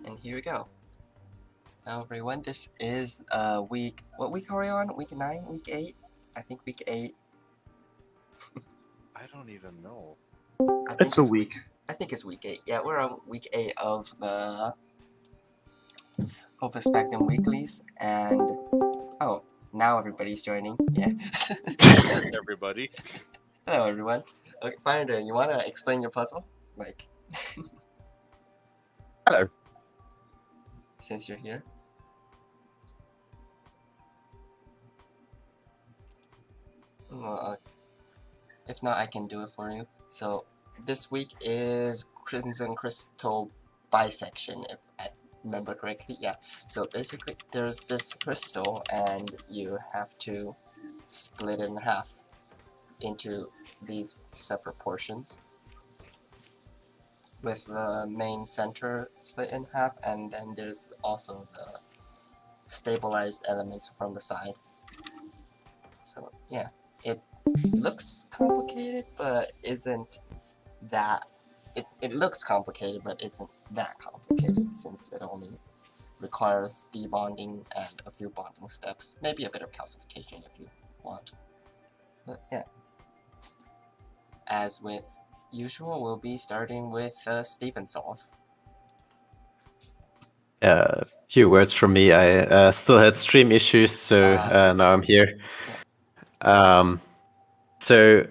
And here we go. Hello everyone, this is week... What week are we on? Week 9? Week 8? I think week 8. I don't even know. It's a week. I think it's week 8. Yeah, we're on week 8 of the Opus Magnum Weeklies, and... Oh, now everybody's joining. Yeah. Everybody. Hello everyone. Okay, Finder, you wanna explain your puzzle? Like... Hello. Since you're here. Well, if not, I can do it for you. So, this week is Crimson Crystal Bisection, if I remember correctly. Yeah, so basically there's this crystal and you have to split it in half into these separate portions, with the main center split in half, and then there's also the stabilized elements from the side. So yeah, it looks complicated, but isn't that... It looks complicated, but isn't that complicated, since it only requires debonding and a few bonding steps. Maybe a bit of calcification if you want. But yeah. As with usual, we'll be starting with Steven solves. Few words from me. I still had stream issues, so now I'm here. Yeah. So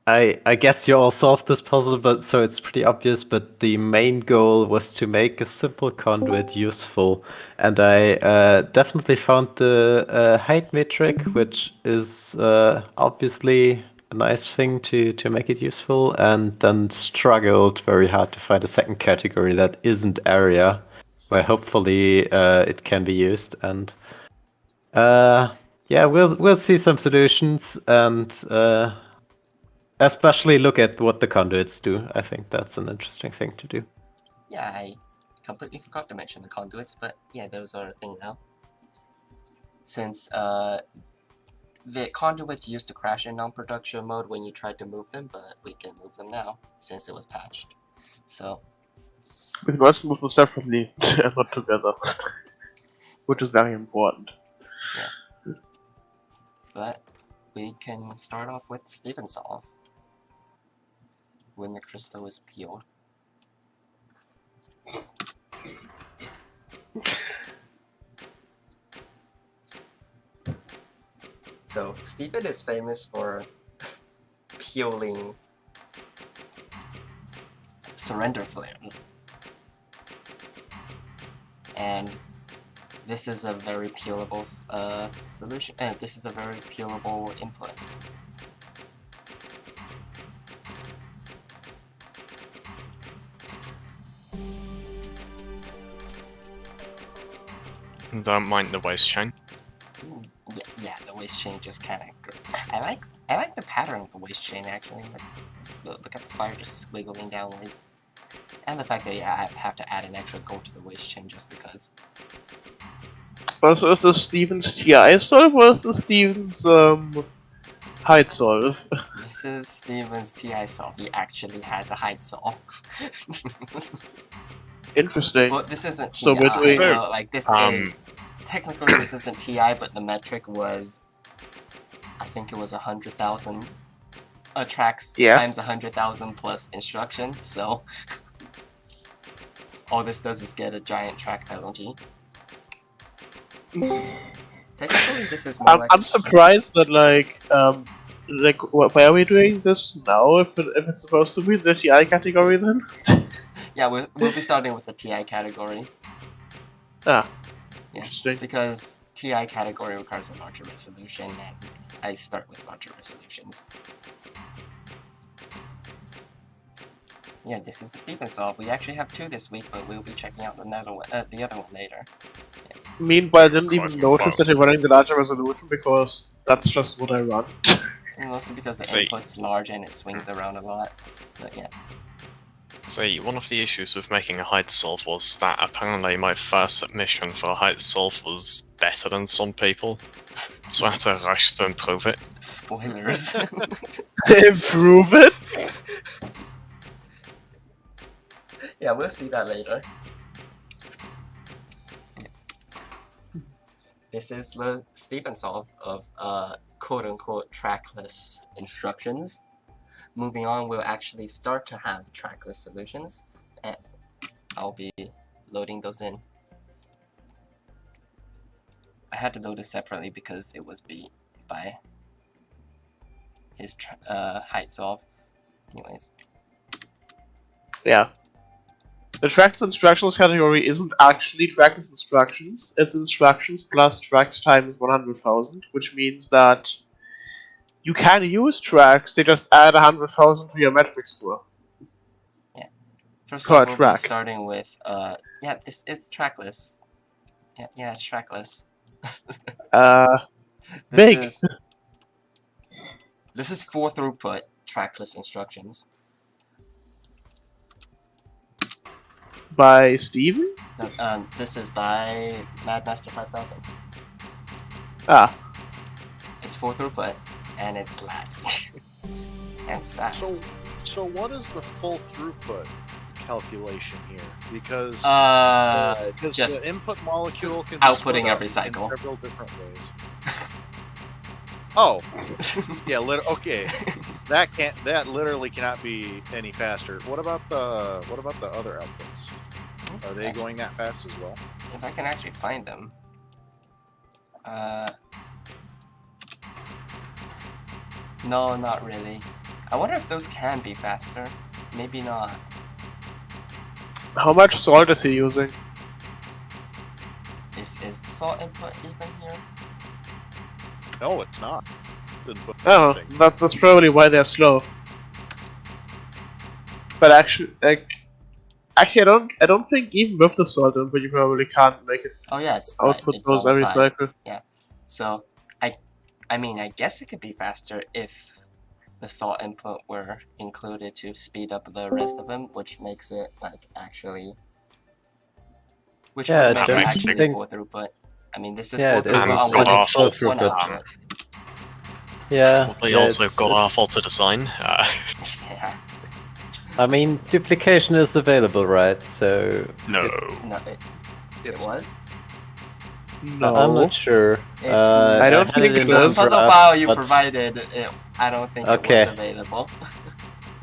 I guess you all solved this puzzle, but so it's pretty obvious. But the main goal was to make a simple conduit useful, and I definitely found the height metric, which is obviously a nice thing to make it useful, and then struggled very hard to find a second category that isn't area, where hopefully it can be used. And yeah, we'll see some solutions, and especially look at what the conduits do. I think that's an interesting thing to do. Yeah, I completely forgot to mention the conduits, but yeah, those are a thing now. Since the conduits used to crash in non-production mode when you tried to move them, but we can move them now, since it was patched. So... We must move them separately, and not together. Which is very important. Yeah. But we can start off with Steven solve. When the crystal is peeled. So, Steven is famous for peeling surrender flares. And this is a very peelable solution, and this is a very peelable input. Don't mind the waist chain. Yeah, the waist chain just kind of... I like the pattern of the waist chain, actually. Look at the fire just squiggling downwards. And the fact that, yeah, I have to add an extra gold to the waist chain just because. Also, is this Steven's TI solve, or is this Steven's height solve? This is Steven's TI solve. He actually has a height solve. Interesting. Well, this isn't TI. So we're doing... like, this is... Technically, this isn't TI, but the metric was... I think it was 100,000 tracks times 100,000 plus instructions, so... all this does is get a giant track penalty. Technically, this is more like... I'm surprised that, like, why are we doing this now, if it's supposed to be the TI category, then? Yeah, we'll be starting with the TI category. Ah. Yeah, Interesting. because TI category requires a larger resolution, and I start with larger resolutions. Yeah, this is the Steven solve. We actually have 2 this week, but we'll be checking out another one, the other one later. Yeah. Meanwhile, I didn't even notice that you're running the larger resolution, because that's just what I run. Mostly because the input's large and it swings around a lot, but yeah. So one of the issues with making a height solve was that apparently my first submission for a height solve was better than some people, so I had to rush to improve it. Spoilers. Improve it? Yeah, we'll see that later. this is the Stephen solve of quote-unquote trackless instructions. Moving on, we'll actually start to have trackless solutions, and I'll be loading those in. I had to load it separately because it was beat by his height solve. Anyways. Yeah. The tracks instructions category isn't actually tracks instructions, it's instructions plus tracks times 100,000, which means that you can use tracks, they just add 100,000 to your metric score. Yeah. First Per off, we'll be track. starting with, yeah, this is trackless. Yeah, it's trackless. Big. This is full throughput trackless instructions. By Steven? This is by Madmaster 5000. Ah. It's full throughput, and it's laggy. And it's fast. So what is the full throughput calculation here? Because Just the input molecule can be outputting split up every cycle. in several different ways. Oh, yeah. Okay, that literally cannot be any faster. What about the other outputs? Are they going that fast as well? If I can actually find them. No, not really. I wonder if those can be faster. Maybe not. How much salt is he using? Is the salt input even here? No, it's not. Input Oh, processing. that's probably why they're slow. But actually, I don't think even with the salt input you probably can't make it Oh yeah, it's right. output It's on those the every side. cycle. Yeah. So I mean, I guess it could be faster if the salt input were included to speed up the rest of them, which makes it like actually, which Yeah, would make I it don't actually think- full throughput. I mean, this is Yeah, full it is throughput on full one throughput. output. Yeah. Probably yeah, also it's- god awful to design. Yeah. I mean, duplication is available, right? So No. No, it It's was. No. I'm not sure. It's I don't had think in it the was puzzle draft, file you but- provided. I don't think it Okay. was available.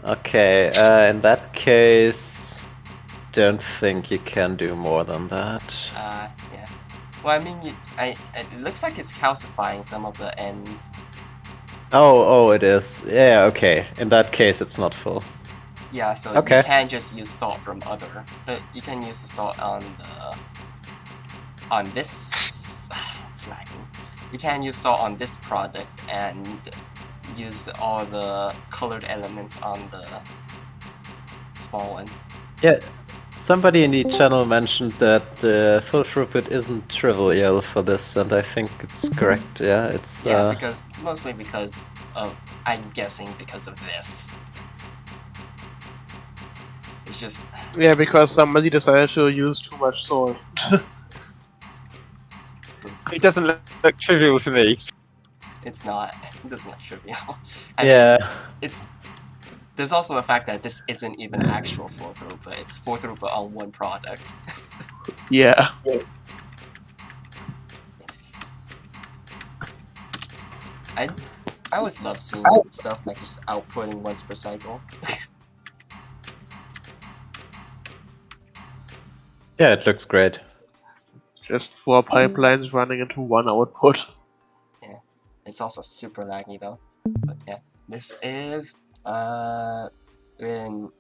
Okay, in that case, don't think you can do more than that. Yeah. Well, I mean, it looks like it's calcifying some of the ends. Oh, it is. Yeah, okay. In that case, it's not full. Yeah, so Okay. you can just use salt from other. You can use the salt on this. It's lagging. You can use salt on this product and use all the colored elements on the small ones. Yeah. Somebody in the channel mentioned that full throughput isn't trivial for this, and I think it's correct. Yeah, it's. Yeah, mostly because of, I'm guessing because of this. It's just, Yeah, because somebody decided to use too much salt. It doesn't look trivial to me. it's not, it doesn't look trivial. I mean, Yeah. there's also the fact that this isn't even actual full throughput, it's full throughput on one product. Yeah. It's just, I always love seeing stuff like just outputting once per cycle. Yeah, it looks great. Just 4 pipelines running into one output. It's also super laggy though. But yeah, this is in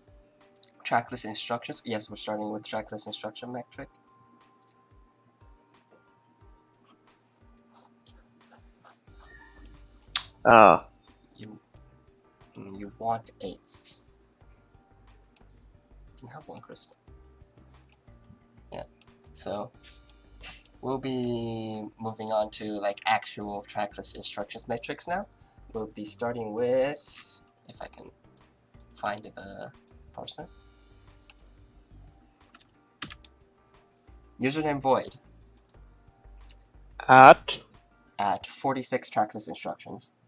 trackless instructions. Yes, we're starting with trackless instruction metric. Ah. You want 8s. You have 1 crystal. Yeah. So we'll be moving on to like actual trackless instructions metrics now. We'll be starting with, if I can find the parser. Username void At 46 trackless instructions.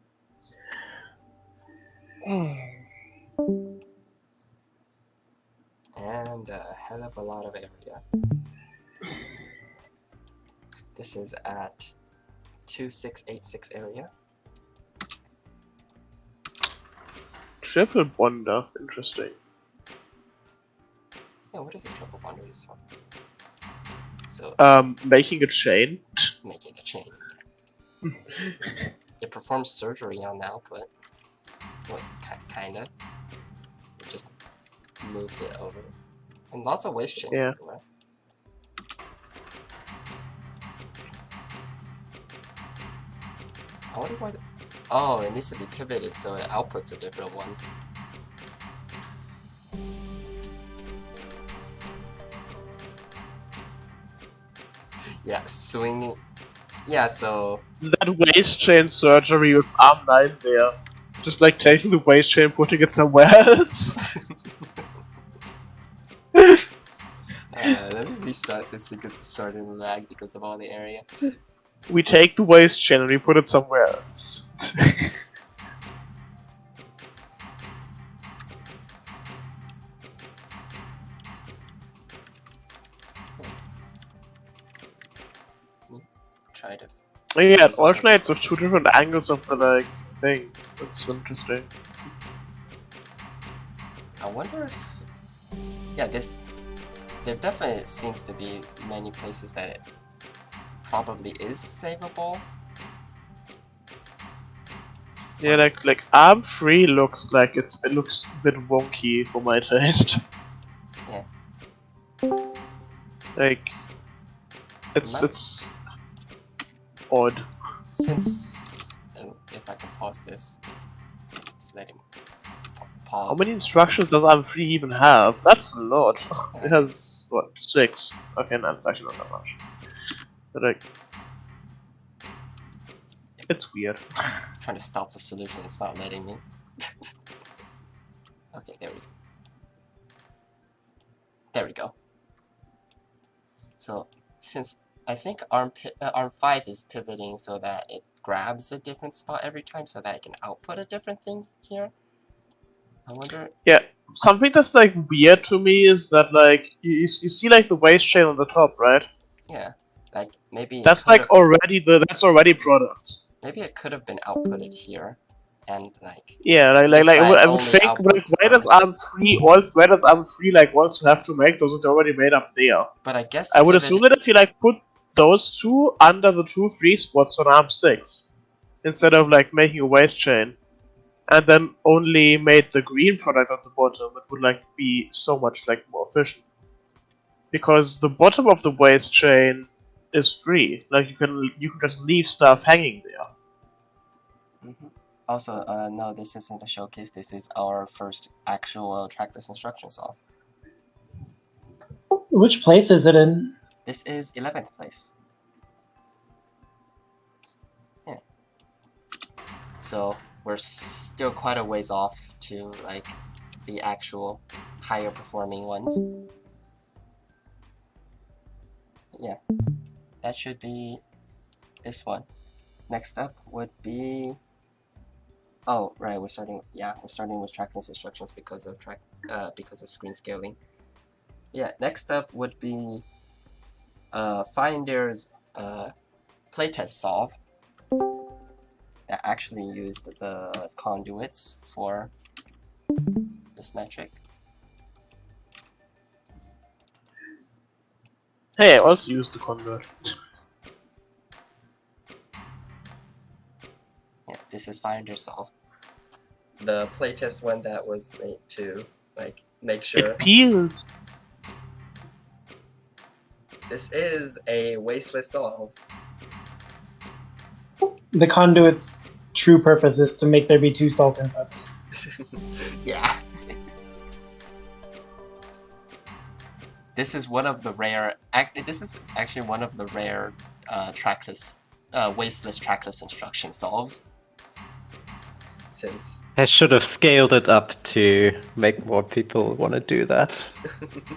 And a hell of a lot of area. This is at 2686 area. Triple bonder, interesting. Yeah, what is a triple bonder used for? So Making a chain. making a chain. It performs surgery on the output. Well, kinda. It just moves it over. And lots of waste chains Yeah. everywhere. I wonder why. Oh, it needs to be pivoted so it outputs a different one. Yeah, swinging. Yeah, so That waste chain surgery with arm 9 there. Just like taking the waste chain, putting it somewhere else. let me restart this because it's starting to lag because of all the area. We take the waste chain and we put it somewhere else. Try to. Oh yeah, it There's also alternates this- with 2 different angles of the like thing. That's interesting. I wonder if. Yeah, this. There definitely seems to be many places that it probably is savable. Yeah, like arm 3 looks like it looks a bit wonky for my taste. Yeah. Like it's odd. Since if I can pause this, let's let him pause. How many instructions does arm 3 even have? That's a lot. It has what, 6? Okay, no, it's actually not that much. But like, it's weird. I'm trying to stop the solution, it's not letting me. Okay, there we go. So since I think arm 5 is pivoting so that it grabs a different spot every time, so that it can output a different thing here. I wonder. Yeah, something that's like weird to me is that like you see like the waste chain on the top, right? Yeah, like maybe That's like that's already product. maybe it could have been outputted here, and like Yeah, like this I side would only think like outputs why does ours. arm 3 like also have to make those that are already made up there? But I guess I would assume that if you like put those 2 under the 2 free spots on arm 6 instead of like making a waste chain, and then only made the green product at the bottom, it would like be so much like more efficient. Because the bottom of the waste chain is free. Like you can just leave stuff hanging there. Also, no, this isn't a showcase. This is our first actual trackless instruction solve. Which place is it in? This is 11th place. Yeah. So we're still quite a ways off to like the actual higher performing ones. Yeah, that should be this one. Next up would be. Oh right, we're starting with trackless instructions because of screen scaling. Yeah, next up would be Finder's playtest solve that actually used the conduits for this metric. Hey, I also used the convert. Yeah, this is Finder's solve. The playtest one that was made to like make sure. It peels. This is a wasteless solve. The conduit's true purpose is to make there be 2 salt inputs. Yeah. This is one of the rare. This is actually one of the rare trackless, wasteless trackless instruction solves. Since I should have scaled it up to make more people want to do that.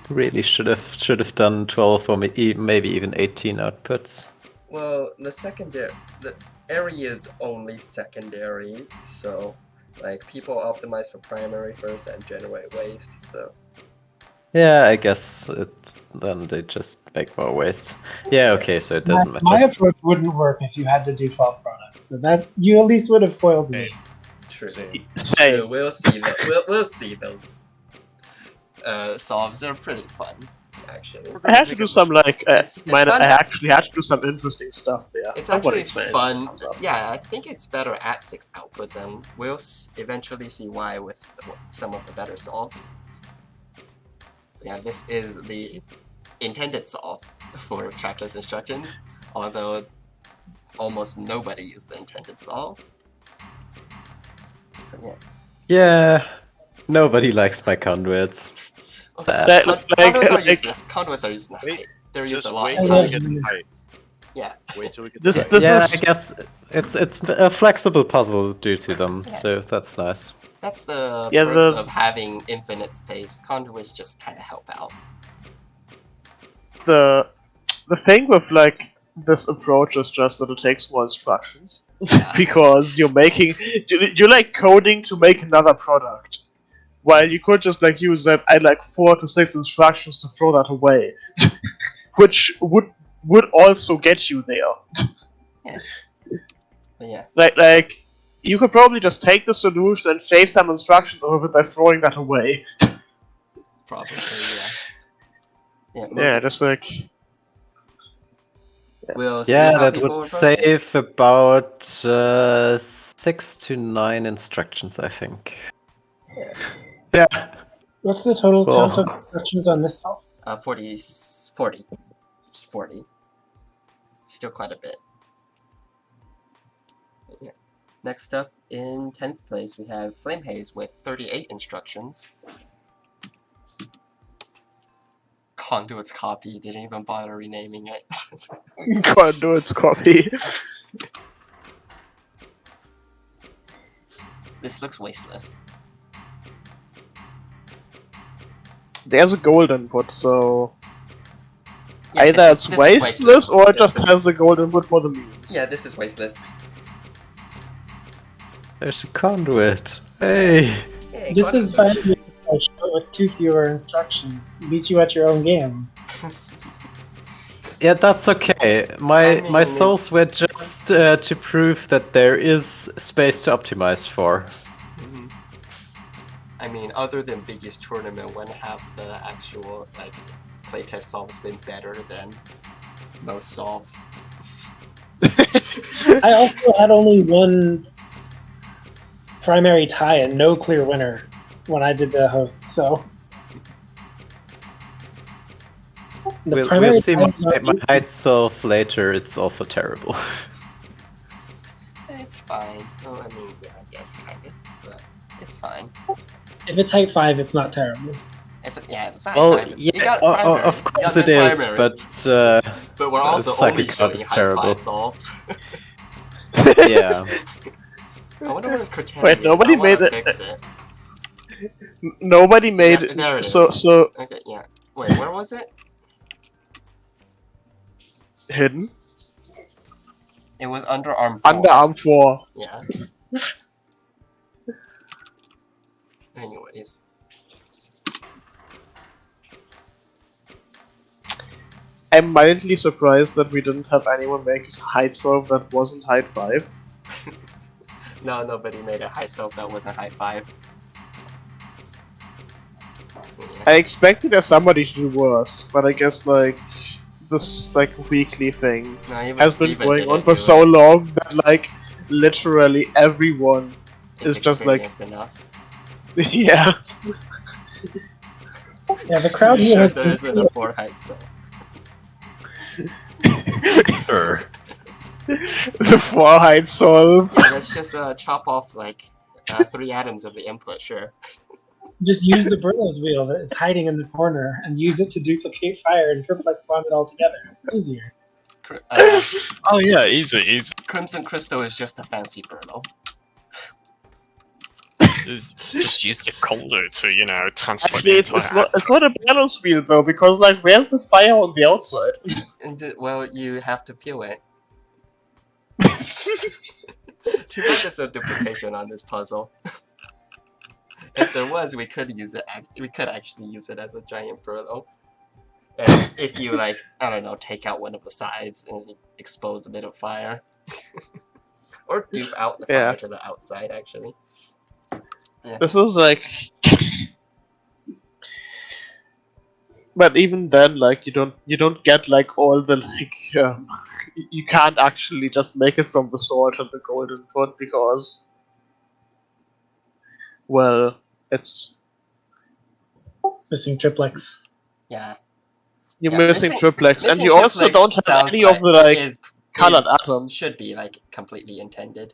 Really should have done 12 or maybe even 18 outputs. well, the area is only secondary, so like people optimize for primary first and generate waste. So Yeah, I guess then they just make more waste. Yeah, okay, so it doesn't My matter. approach wouldn't work if you had to do 12 products. So that you at least would have foiled me. True. Same. True. We'll see that. We'll see those solves. They're pretty fun, actually. I had to do some like It's minor. fun. I actually had to do some interesting stuff there. It's I'm gonna actually explain it fun. when it comes up. Yeah, I think it's better at 6 outputs, and we'll eventually see why with some of the better solves. Yeah, this is the intended solve for trackless instructions, although almost nobody used the intended solve. So yeah. Yeah, nobody likes my conduits. Okay, Sad. conduits are used in the Wait, height. They're used Just a lot wait in till we height. get to height. Yeah. Wait till we get This to height. this Yeah, is I guess it's a flexible puzzle due to them, Yeah. so that's nice. That's the Yeah, perks the- of having infinite space. Conduits just kind of help out. the thing with like this approach is just that it takes more instructions Yeah. because you're like coding to make another product. While you could just like use that, add like 4 to 6 instructions to throw that away, which would also get you there. But yeah. Like you could probably just take the solution and save some instructions over it by throwing that away. Probably, yeah. Yeah, Yeah, just like we'll see Yeah, how that people would approach it. save about 6 to 9 instructions, I think. Yeah. Yeah. What's the total Cool. count of instructions on this solve? 40. Just 40. Still quite a bit. But yeah. Next up, in 10th place, we have Flame Haze with 38 instructions. Conduit's copy, didn't even bother renaming it. Conduit's copy. This looks wasteless. There's a gold input, so Yeah, either this it's is wasteless or it This just has the gold input for the memes. Yeah, this is wasteless. There's a conduit. Hey. Hey, This is conduits finally a show with 2 fewer instructions. Beat you at your own game. Yeah, that's okay. My I mean, souls it's- were just to prove that there is space to optimize for. Mhm. I mean, other than biggest tournament, when have the actual like playtest solves been better than most solves? I also had only one primary tie and no clear winner when I did the host, so. The We'll primary see ties are- my height solve later. It's also terrible. It's fine. Oh, I mean, yeah, I guess kind of, but it's fine. If it's height 5, it's not terrible. If it's not Well, high five, yeah, you got primary. of You course got it is, primary. but we're also Psychic only Card showing is high terrible. 5 solves. yeah. I wonder what Cortana Wait, is. nobody I wanna made it- fix it. Nobody made Yeah, there it so is. so Okay, yeah. Wait, where was it? hidden. It was underarm 4. Underarm 4. Yeah. Anyways. I'm mildly surprised that we didn't have anyone make a height solve that wasn't height 5. No, nobody made a high solve that wasn't high 5. Yeah. I expected that somebody to do worse, but I guess like this like weekly thing No, even has been Steven going didn't on for do so it. long that like literally everyone It's is just like experienced enough. yeah. Yeah, the crowd here Sure, has there been isn't a 4 height solve. Sure. The 4 height solve. Yeah, let's just chop off like 3 atoms of the input, sure. just use the Burroughs wheel that is hiding in the corner and use it to duplicate fire and triplex bond it all together. It's easier. Oh yeah, easy. Crimson Crystal is just a fancy Burrow. Just use the conduit to, transport Actually, the it's entire not a balance wheel though, because like where's the fire on the outside? And well, you have to peel it. Too bad there's no duplication on this puzzle. If there was, we could use it. We could actually use it as a giant burrow. And if you like, I don't know, take out one of the sides and expose a bit of fire, or dupe out the fire to the outside, actually. This is like, but even then, like you don't get like all the like you can't actually just make it from the sword and the golden foot because, well, it's Missing triplex. Yeah. you're Yeah, missing triplex, and missing you also triplex don't have sounds any of the like like is colored atoms. should be like completely intended.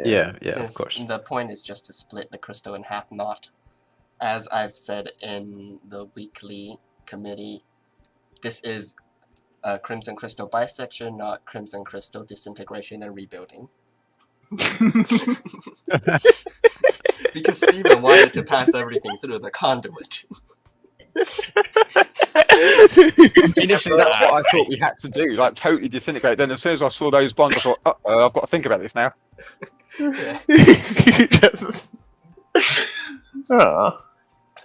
Yeah, of Since course. the point is just to split the crystal in half, not, as I've said in the weekly committee, this is a Crimson Crystal bisection, not Crimson Crystal disintegration and rebuilding. Because Steven wanted to pass everything through the conduit. Initially, that's what I thought we had to do, like totally disintegrate. Then as soon as I saw those bonds, I thought, I've got to think about this now. Yeah.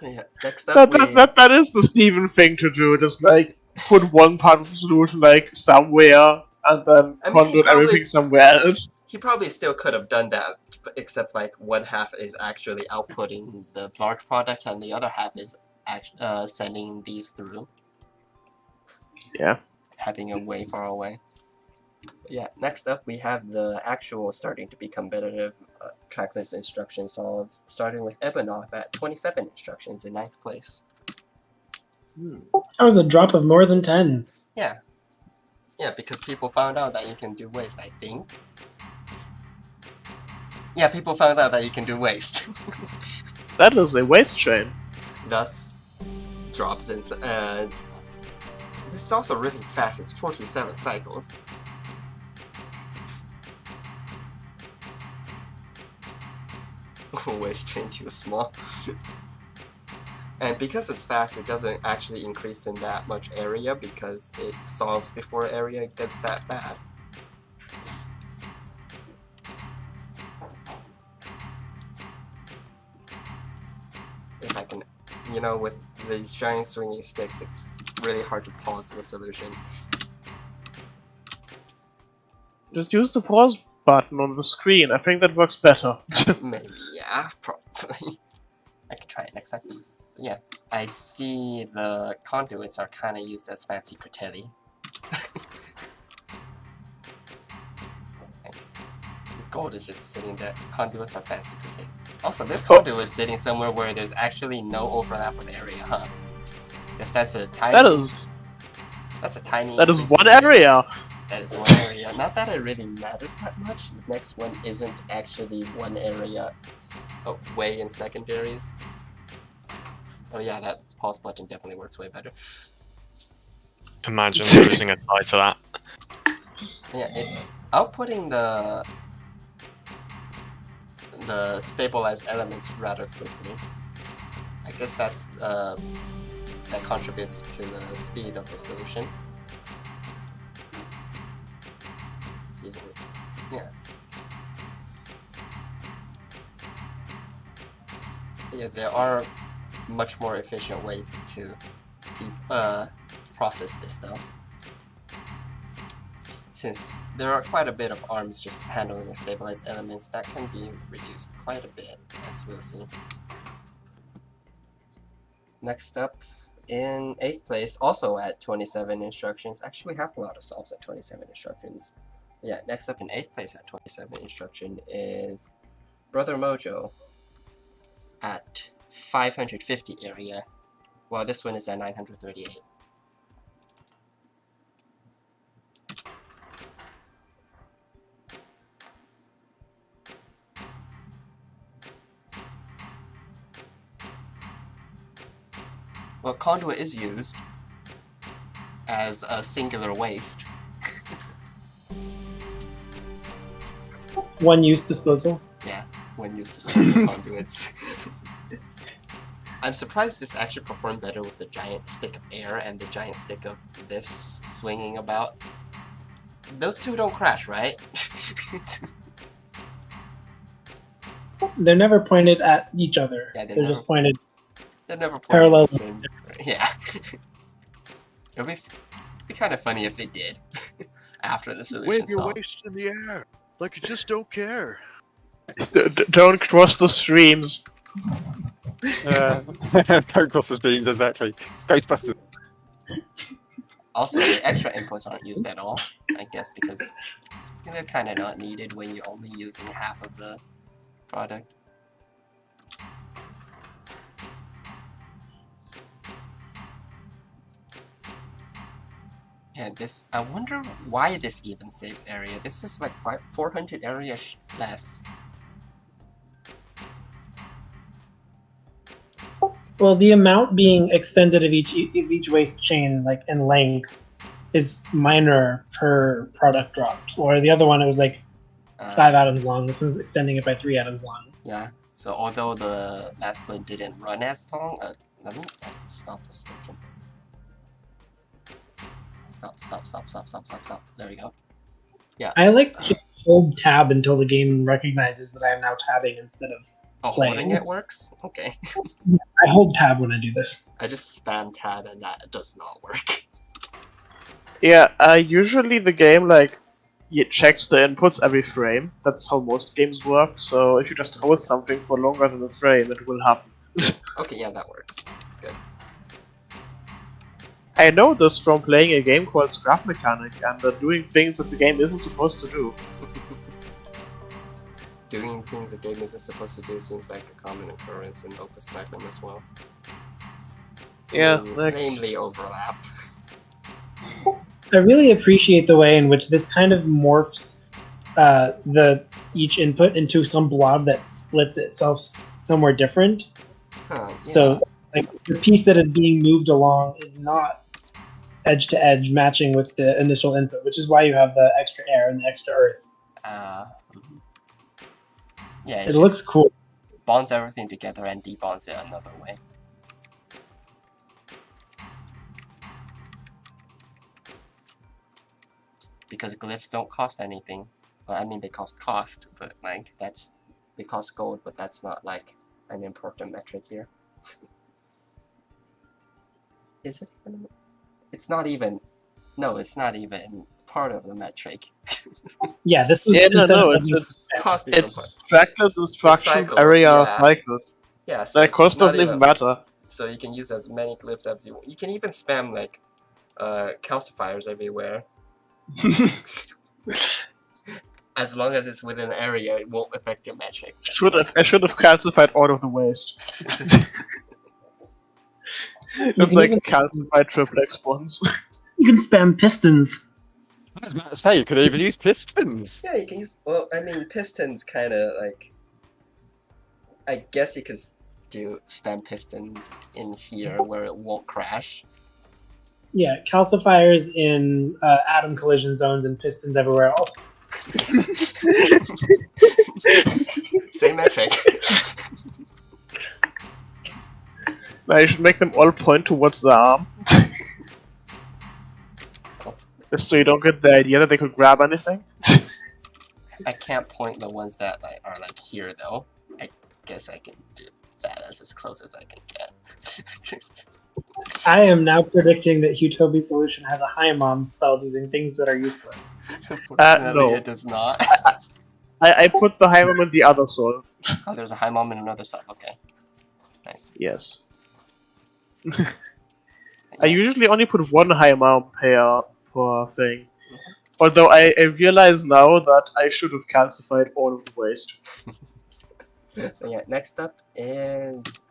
Yeah. Next up, that is the Steven thing to do. Just like put one part of the solution like somewhere, and then conduit everything somewhere else. He probably still could have done that, except like one half is actually outputting the large product, and the other half is sending these through. Yeah. Having a way far away. Yeah, next up we have the actual starting to be competitive trackless instruction solves, starting with Ebonov at 27 instructions in 9th place. That was a drop of more than 10. Yeah. Yeah, because people found out that you can do waste, I think. Yeah, people found out that you can do waste. That is a waste chain. Thus, drops in. This is also really fast, it's 47 cycles. Waste chain too small. And because it's fast, it doesn't actually increase in that much area because it solves before area gets that bad. If I can, you know, with these giant swinging sticks, it's really hard to pause the solution. Just use the pause button on the screen. I think that works better. Maybe, yeah, probably. I could try it next time. But yeah, I see the conduits are kind of used as fancy critelli. Gold is just sitting there. Conduits are fancy critelli. Also, this conduit is sitting somewhere where there's actually no overlap with area, huh? Guess that's a tiny... That's a tiny... That is one area! That is one area. Not that it really matters that much. The next one isn't actually one area way in secondaries. Oh yeah, that pause button definitely works way better. Imagine losing a tie to that. Yeah, it's outputting the stabilized elements rather quickly. I guess that's that contributes to the speed of the solution. Yeah. Yeah, there are much more efficient ways to process this though. Since there are quite a bit of arms just handling the stabilized elements, that can be reduced quite a bit, as we'll see. Next up, in 8th place, also at 27 instructions. Actually, we have a lot of solves at 27 instructions. Yeah, next up in 8th place at 27 instruction is Brother Mojo at 550 area, while this one is at 938. Well, conduit is used as a singular waste. One-use disposal. Yeah, one-use disposal conduits. I'm surprised this actually performed better with the giant stick of air and the giant stick of this swinging about. Those two don't crash, right? They're never pointed at each other. Yeah, they're just pointed. They're never pointed Parallel. the same. Yeah. It'd be kind of funny if it did after the solution Wave your solved. waist in the air like you just don't care. Don't cross the streams. Don't cross the streams, exactly. Ghostbusters. Also, the extra inputs aren't used at all, I guess, because they're kind of not needed when you're only using half of the product. Yeah, this. I wonder why this even saves area. This is like 400 area less. Well, the amount being extended of each waste chain, like in length, is minor per product dropped. Or the other one, it was like 5 atoms long. This one's extending it by 3 atoms long. Yeah. So although the last one didn't run as long, let me stop the solution. Stop. There we go. Yeah. I like to just hold tab until the game recognizes that I am now tabbing instead of playing. Holding it works? Okay. I hold tab when I do this. I just spam tab and that does not work. Yeah, usually the game, like, it checks the inputs every frame. That's how most games work, so if you just hold something for longer than a frame, it will happen. Okay, yeah, that works. Good. I know this from playing a game called Scrap Mechanic, and doing things that the game isn't supposed to do. Doing things a game isn't supposed to do seems like a common occurrence in Opus Magnum as well. Yeah, like... namely overlap. I really appreciate the way in which this kind of morphs each input into some blob that splits itself somewhere different. Huh, yeah. So, like, the piece that is being moved along is not edge to edge matching with the initial input, which is why you have the extra air and the extra earth. Yeah, it looks cool. Bonds everything together and debonds it another way. Because glyphs don't cost anything. Well, I mean they cost cost, but like they cost gold, but that's not like an important metric here. Is it even? It's not even. No, it's not even part of the metric. Yeah, this was. Yeah, no, it's cost. It's trackless instructions, cycles, area, yeah. cycles. Yeah, so that cost doesn't even matter. So you can use as many glyphs as you want. You can even spam like calcifiers everywhere. As long as it's within an area, it won't affect your metric. I should have calcified all of the waste. Just like calcified triplex bonds. You can spam pistons. I was about to say, you could even use pistons. Yeah, you can use. Well, I mean, pistons kind of like. I guess you could do spam pistons in here where it won't crash. Yeah, calcifiers in atom collision zones and pistons everywhere else. Same metric. Now you should make them all point towards the arm. Just so you don't get the idea that they could grab anything. I can't point the ones that like are like here though. I guess I can do that as close as I can get. I am now predicting that Hutobi's solution has a high mom spelled using things that are useless. Unfortunately, no. it does not. I put the high mom in the other solve. Oh, there's a high mom in another solve. Okay. Nice. Yes. I usually only put one high mom pair per thing. Although I realize now that I should have calcified all of the waste. Yeah, next up is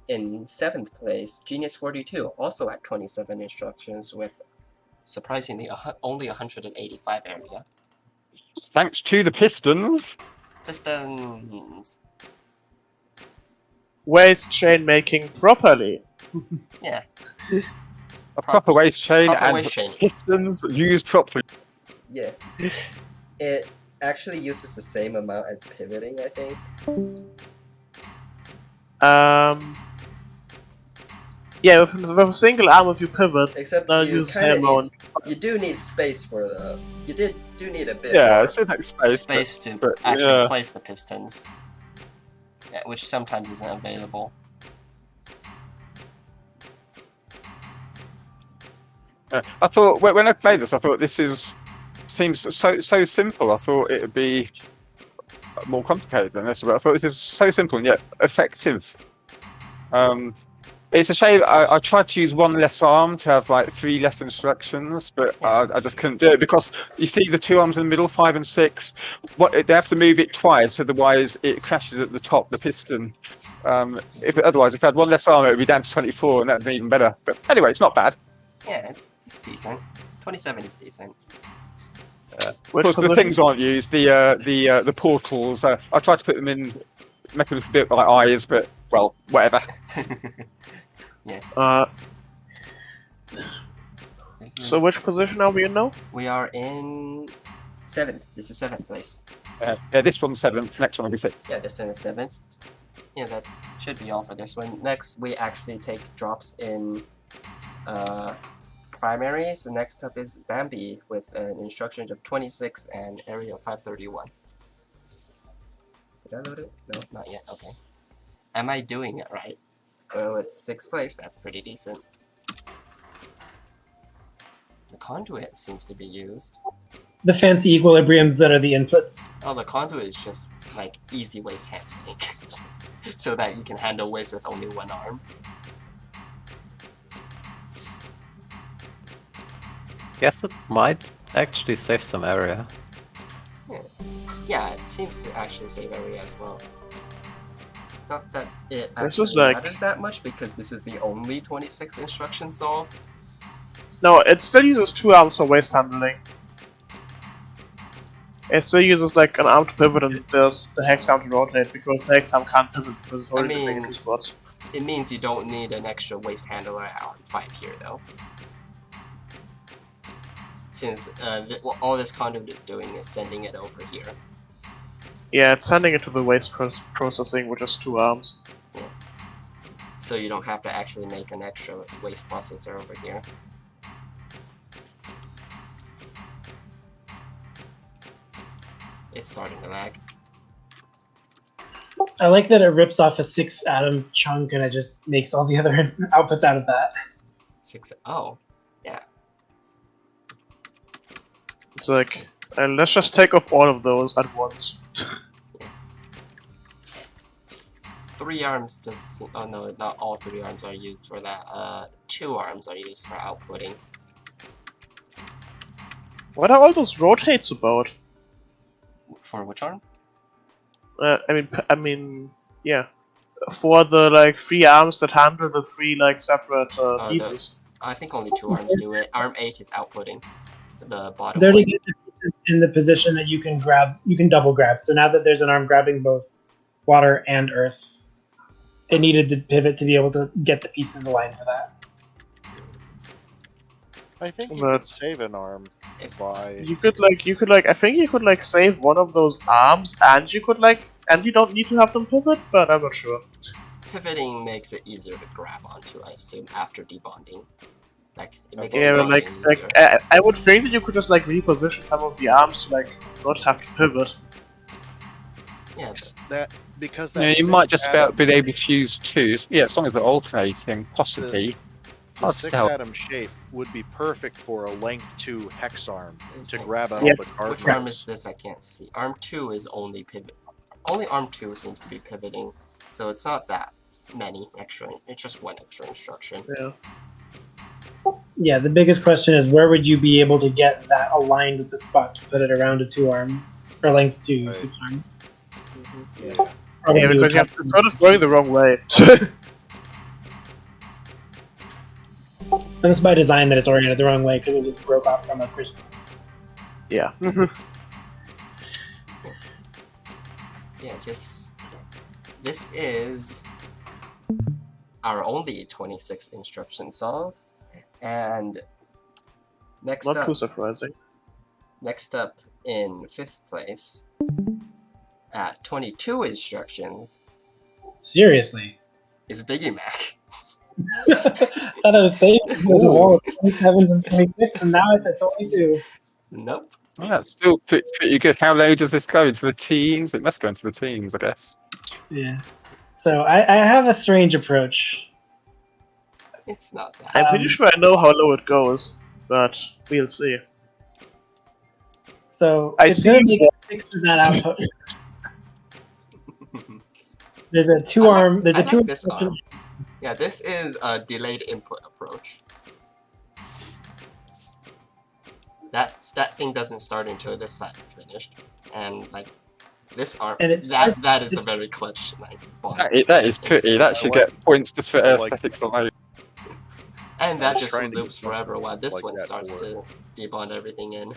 in 7th place, Genius 42, also at 27 instructions with surprisingly only 185 area. Thanks to the pistons. Pistons. Waste chain making properly. Yeah. A proper waste chain proper and waste chain. pistons used properly. Yeah. It actually uses the same amount as pivoting, I think. Yeah, with a single arm if you pivot, except you you do need space for the. You do need a bit more it's like space to but actually yeah. place the pistons. Yeah, which sometimes isn't available. I thought when I played this, I thought seems so simple. I thought it would be more complicated than this, but I thought this is so simple and yet effective. It's a shame I tried to use one less arm to have like 3 less instructions, but I just couldn't do it because you see the 2 arms in the middle, 5 and 6. They have to move it twice, otherwise it crashes at the top, the piston. Otherwise, if I had 1 less arm, it would be down to 24, and that'd be even better. But anyway, it's not bad. Yeah, it's decent. 27 is decent. Of course, the things aren't used. The portals. I tried to put them in, make them look a bit like eyes, but well, whatever. So which position are we in now? We are in 7th. This is 7th place. Yeah, this one's 7th. Next one will be 6th. Yeah, this one is 7th. Yeah, that should be all for this one. Next, we actually take drops in primaries. The next up is Bambi with an instruction of 26 and area of 531. Did I load it? No, not yet. Okay. Am I doing it right? Oh, it's 6th place. That's pretty decent. The conduit seems to be used. The fancy equilibriums that are the inputs. Oh, the conduit is just like easy waist handling, so that you can handle waist with only 1 arm. Guess it might actually save some area. Yeah, it seems to actually save area as well. Not that it This actually is like- matters that much because this is the only 26 instruction solved. No, it still uses 2 arms for waist handling. It still uses like an arm to pivot and there's the hex arm to rotate because the hex arm can't pivot because it's already mean- in 2 spots. It means you don't need an extra waist handler at arm 5 here though. Since all this conduit is doing is sending it over here. Yeah, it's sending it to the waist processing, which is 2 arms. So you don't have to actually make an extra waist processor over here. It's starting to lag. I like that it rips off a 6 atom chunk and it just makes all the other outputs out of that. 6. Oh, yeah. It's like, let's just take off all of those at once. 3 arms does. Oh no, not all 3 arms are used for that. 2 arms are used for outputting. What are all those rotates about? For which arm? I mean, yeah. For the like 3 arms that handle the 3 like separate pieces. I think only 2 arms do it. Arm 8 is outputting the bottom They're to one. get the pieces in the position that you can grab, you can double grab. So now that there's an arm grabbing both water and earth, it needed to pivot to be able to get the pieces aligned for that. I think you But- could save an arm by. You could like I think you could like save one of those arms and you could like and you don't need to have them pivot, but I'm not sure. Pivoting makes it easier to grab onto, I assume, after debonding. Like, it makes Yeah, but debonding like easier. I would think that you could just like reposition some of the arms to like not have to pivot. Yeah, but That because Yeah, that you might six just about atom- be able to use 2. Yeah, as long as they're alternating, possibly. the Hard to 6 tell. atom shape would be perfect for a length 2 hex arm to Okay. grab out Yeah. all the cardinals. which arm is this? I can't see. Arm 2 is only pivot. Only arm 2 seems to be pivoting, so it's not that many extra. It's just 1 extra instruction. Yeah. Yeah, the biggest question is where would you be able to get that aligned with the spot to put it around a 2 arm or length to Right. 6 arm? Yeah. Probably Yeah, would because have it's sort of going the wrong way. And it's by design that it's oriented the wrong way because it just broke off from a crystal. Yeah. Yeah, this is our only 26 instruction solve, and next Not up, too surprising. next up in 5th place at 22 instructions Seriously. is Biggie Mac. Thought I was safe because of all of 27s and 26, and now it's at 22. Nope. Well, that's still pretty good. How low does this go? Into the teens? It must go into the teens, I guess. Yeah. So I have a strange approach. It's not that. I'm pretty sure I know how low it goes, but we'll see. So I it's see gonna make what- 6 for that output. There's a two-arm. There's I a two. like this arm. Yeah, this is a delayed input approach. That thing doesn't start until this side is finished, and like this arm, And it's that is a it's- very clutch like bond. That is pretty. That should like- get points just for I like- aesthetics alone. And I that was just trying to loops get something forever while this like one that starts to to debond everything in.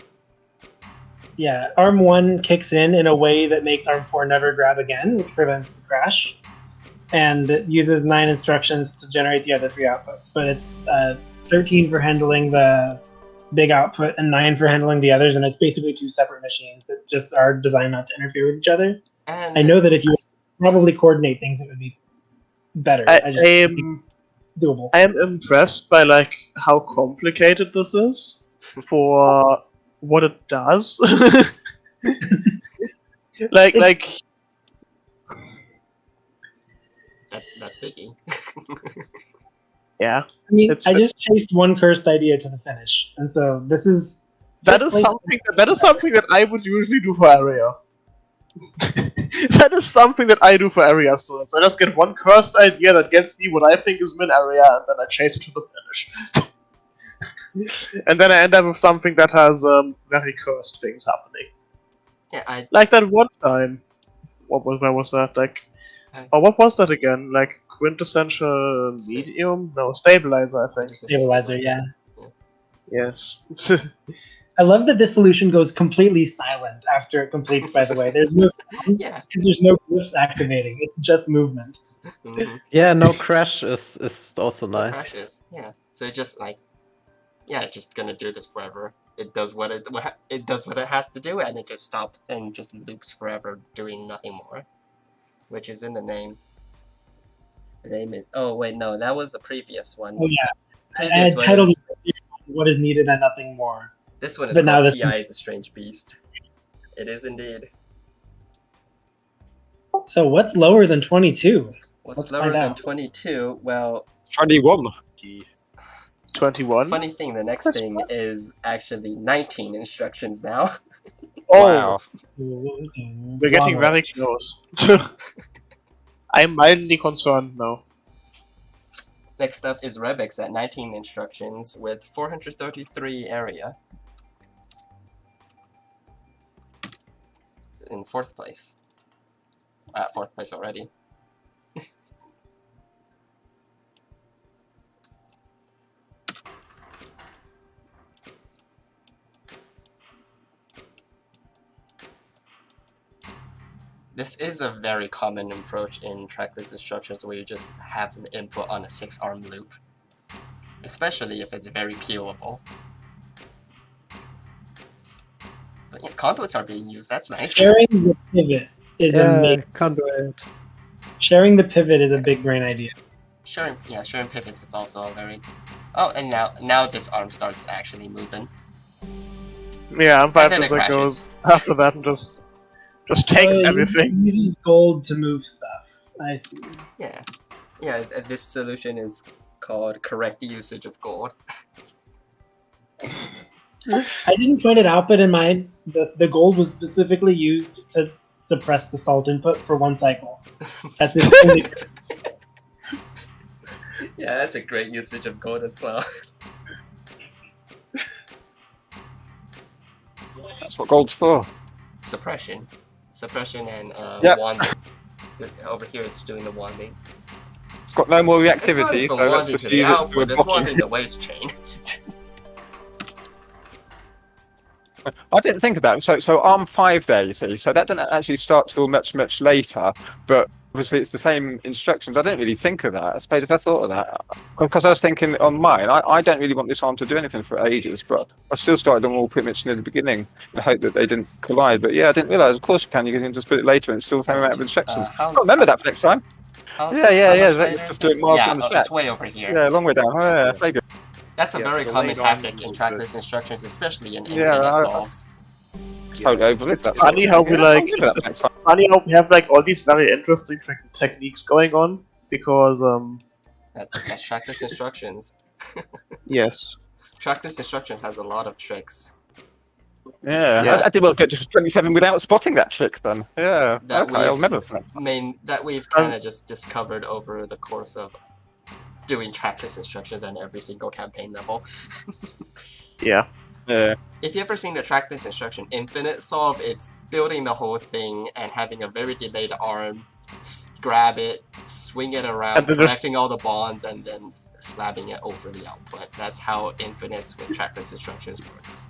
Yeah, arm 1 kicks in a way that makes arm 4 never grab again, which prevents the crash, and it uses 9 instructions to generate the other 3 outputs. But it's 13 for handling the big output and 9 for handling the others, and it's basically 2 separate machines that just are designed not to interfere with each other. And I know that if you probably coordinate things, it would be better. I I just am doable. I am impressed by like how complicated this is for what it does. like that's biggie. yeah. I mean, It's- I just chased one cursed idea to the finish, and so this is That just is like- something that I would usually do for area. That is something that I do for area swords. I just get one cursed idea that gets me what I think is min area, and then I chase it to the finish. And then I end up with something that has very cursed things happening. Yeah, Like that one time. Where was that? Like, oh, what was that again? Like quintessential medium? No, stabilizer, I think. stabilizer. Yeah, Yes. I love that this solution goes completely silent after it completes. By the way, there's no sounds Yeah. because there's no glyphs activating. It's just movement. Mhm. Yeah, no crash is also No nice. crashes. Yeah. So it just like, yeah, it's just gonna do this forever. It does what it does what it has to do, and it just stops and just loops forever, doing nothing more, which is in the name. The name is. Oh wait, no, that was the previous one. Oh yeah, I Previous had one titled is- "What is needed and nothing more." This one is But now called this TI one- is a Strange Beast. It is indeed. So what's lower than 22? What's Let's lower find than out. 22? Well, 21. 21. funny thing, the next thing is actually 19 instructions now. Oh, Wow. we're getting Long very close. I'm mildly concerned now. Next up is Rebix at 19 instructions with 433 area. In 4th place. At 4th place already. This is a very common approach in trackless instructions where you just have an input on a 6-arm loop. Especially if it's very peelable. But yeah, conduits are being used, that's nice. Sharing the pivot is a Yeah, big, conduit. sharing the pivot is a big brain idea. Sharing pivots is also a very... Oh, and now this arm starts actually moving. Yeah, I'm 5 then it as it crashes. goes. After that, and just takes Oh, everything. it uses gold to move stuff. I see. Yeah. Yeah, this solution is called correct usage of gold. I didn't point it out, but in mine, the gold was specifically used to suppress the salt input for 1 cycle. That's the only. Yeah, that's a great usage of gold as well. That's what gold's for. Suppression. Suppression and Yep. wanding. Over here it's doing the wanding. It's got no more It's not reactivity, even so let's wanding just to the use it to output, it's blocking. wanding the waste chain. I didn't think of that. So ARM 5 there, you see. So that didn't actually start till much, much later, but obviously it's the same instructions. I didn't really think of that. I suppose if I thought of that, because I was thinking on mine, I don't really want this ARM to do anything for ages, but I still started them all pretty much near the beginning in the hope that they didn't collide. But yeah, I didn't realise. Of course you can just put it later and it's still the same amount of instructions. how- I'll remember that for next time. How- Yeah, how yeah, much yeah, later just is do it this? marked Yeah, on the it's chat. way over here. Yeah, a long way down. Oh, yeah, very good. That's a Yeah, very the common later on tactic in is trackless instructions, especially in Yeah, infinite I- solves. Totally overlooked that. funny how we, Yeah, I'll like- give it that next time. funny how we have like all these very interesting techniques going on because That's trackless instructions. yes. Trackless instructions has a lot of tricks Yeah, Yeah. I did well get to 27 without spotting that trick then. Yeah, that okay, I'll we've remember for that. that we've kind of just discovered over the course of doing trackless instructions on every single campaign level. Yeah. Yeah. If you've ever seen the trackless instruction infinite solve, it's building the whole thing and having a very delayed arm, grab it, swing it around, And then just- correcting all the bonds, and then slapping it over the output. That's how infinites with trackless instructions works.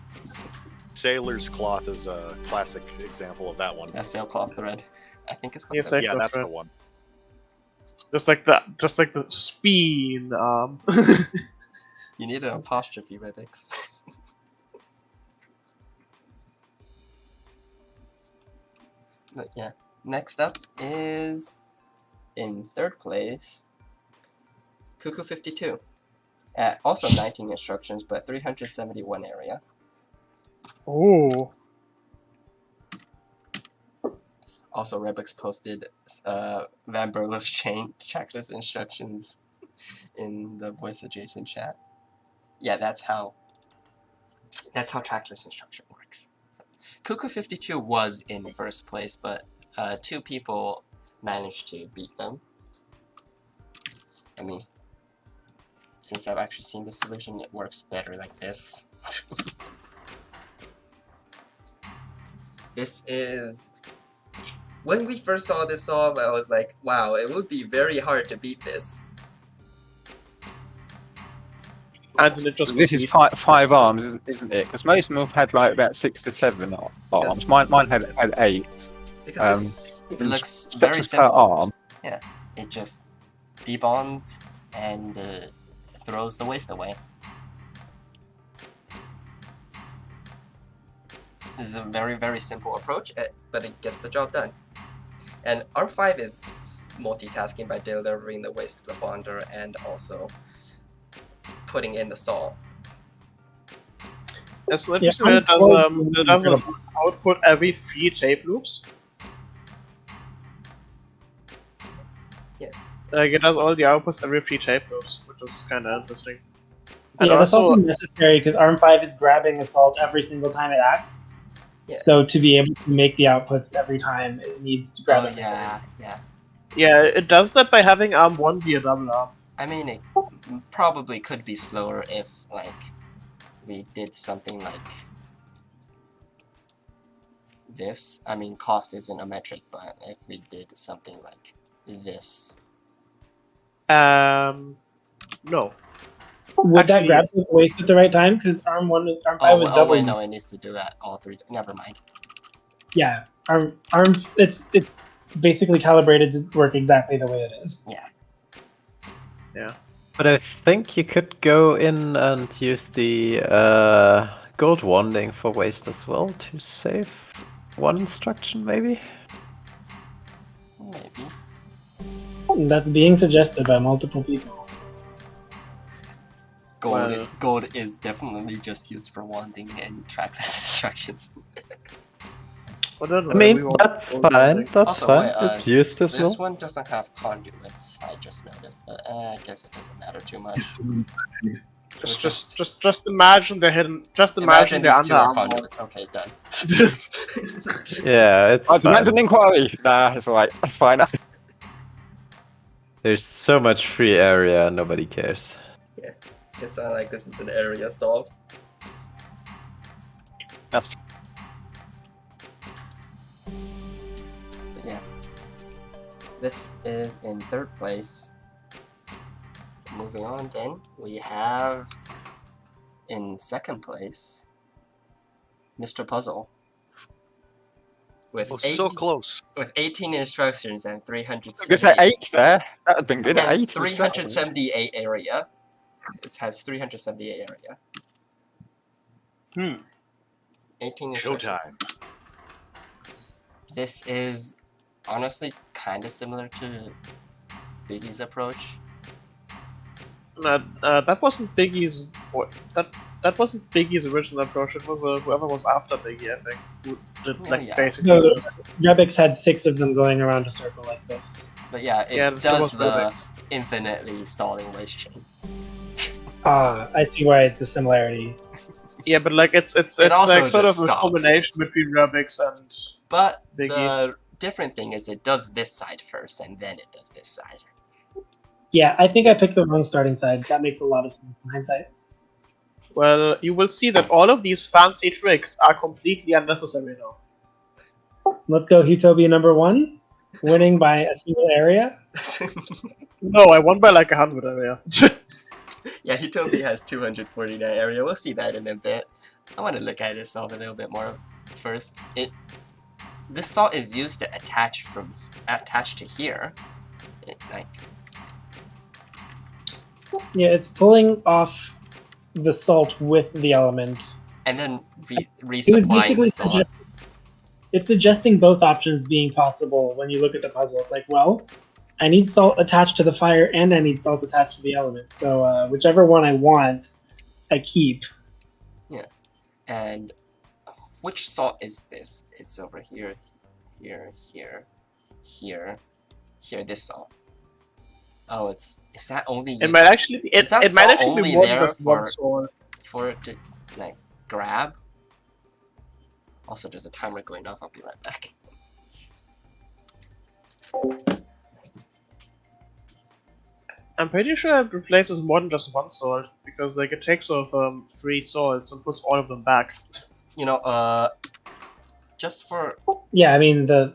Sailor's Cloth is a classic example of that one. Yeah, sailcloth thread. I think it's called Yes, sail- Yeah, that's the one. Just like the spin. You need an apostrophe, Redix. But yeah, next up is in third place, Cuckoo 52. At also 19 instructions, but 371 area. Oh. Also, Rebix posted Van Berlo's chain checklist instructions in the voice adjacent chat. Yeah, that's how tracklist instruction works. So, Cuckoo 52 was in first place, but 2 people managed to beat them. I mean, since I've actually seen the solution, it works better like this. This is... When we first saw this solve, I was like, wow, it would be very hard to beat this. And then it just This is five arms, isn't it? Because most of them have had like about 6 to 7 arms. Mine had 8. Because this looks Steps very per simple. arm. Yeah, it just debonds and throws the waste away. This is a very, very simple approach, but it gets the job done. And R5 is multitasking by delivering the waste to the bonder and also putting in the sol. It's Yeah, interesting that it does output every 3 tape loops. Yeah. Like it does all the outputs every 3 tape loops, which is kind of interesting. And Yeah, that's also necessary because ARM5 is grabbing assault every single time it acts. Yeah. So to be able to make the outputs every time, it needs to grab it. Yeah. Yeah, it does that by having ARM1 be a double arm. I mean, it probably could be slower if, like, we did something like this. I mean, cost isn't a metric, but if we did something like this. No. Would that Actually, grab yes. the waste at the right time? Because ARM5 was Oh double. wait, no, it needs to do that all 3. Never mind. Yeah, ARM it's basically calibrated to work exactly the way it is. Yeah. Yeah. But I think you could go in and use the gold wanding for waste as well to save one instruction, maybe? Maybe. That's being suggested by multiple people. Gold is definitely just used for wanding and trackless instructions. I mean, that's fine. That's Also, fine. wait, It's used as this well. one doesn't have conduits. I just noticed, but I guess it doesn't matter too much. Just imagine they're hidden. Just imagine they're these 2 are under conduits. Okay, done. Yeah, it's I demand fine. an inquiry. Nah, it's alright. That's fine. There's so much free area, nobody cares. It's not like this is an area solve. That's true. But yeah. This is in third place. Moving on then, we have in second place Mr. Puzzle. With So close. with 18 instructions and I was going to 370 say 8 there. That would have been good. and 8. 378 area. It has 378 area. 18 instructions. Showtime. This is honestly kind of similar to Biggie's approach. That wasn't Biggie's. That wasn't Biggie's original approach. It was whoever was after Biggie, I think, who did basically No, this. Rebix had 6 of them going around a circle like this. But yeah, it Yeah, that does was the Rebix. infinitely stalling waste chain. Ah, I see why the similarity. Yeah, but like it's also like sort of just a stops. combination between Rebix and But Biggie. the different thing is it does this side first, and then it does this side. Yeah, I think I picked the wrong starting side. That makes a lot of sense in hindsight. Well, you will see that all of these fancy tricks are completely unnecessary now. Let's go Utopia number 1, winning by a single area. No, I won by like 100 area. Yeah, Utopia has 249 area. We'll see that in a bit. I want to look at this salt a little bit more first. This salt is used to attach to here. Yeah, it's pulling off the salt with the element. And then It was resupplying basically the salt. it's suggesting both options being possible when you look at the puzzle. It's like, well, I need salt attached to the fire and I need salt attached to the element. So whichever one I want, I keep. Yeah. And which salt is this? It's over here, here, this salt. Oh, is that only... It might actually be, it might actually be more than just one sword. For it to, like, grab? Also, there's a timer going off. I'll be right back. I'm pretty sure it replaces more than just one sword, because like it takes off 3 swords and puts all of them back. You know, just for... Yeah, I mean, the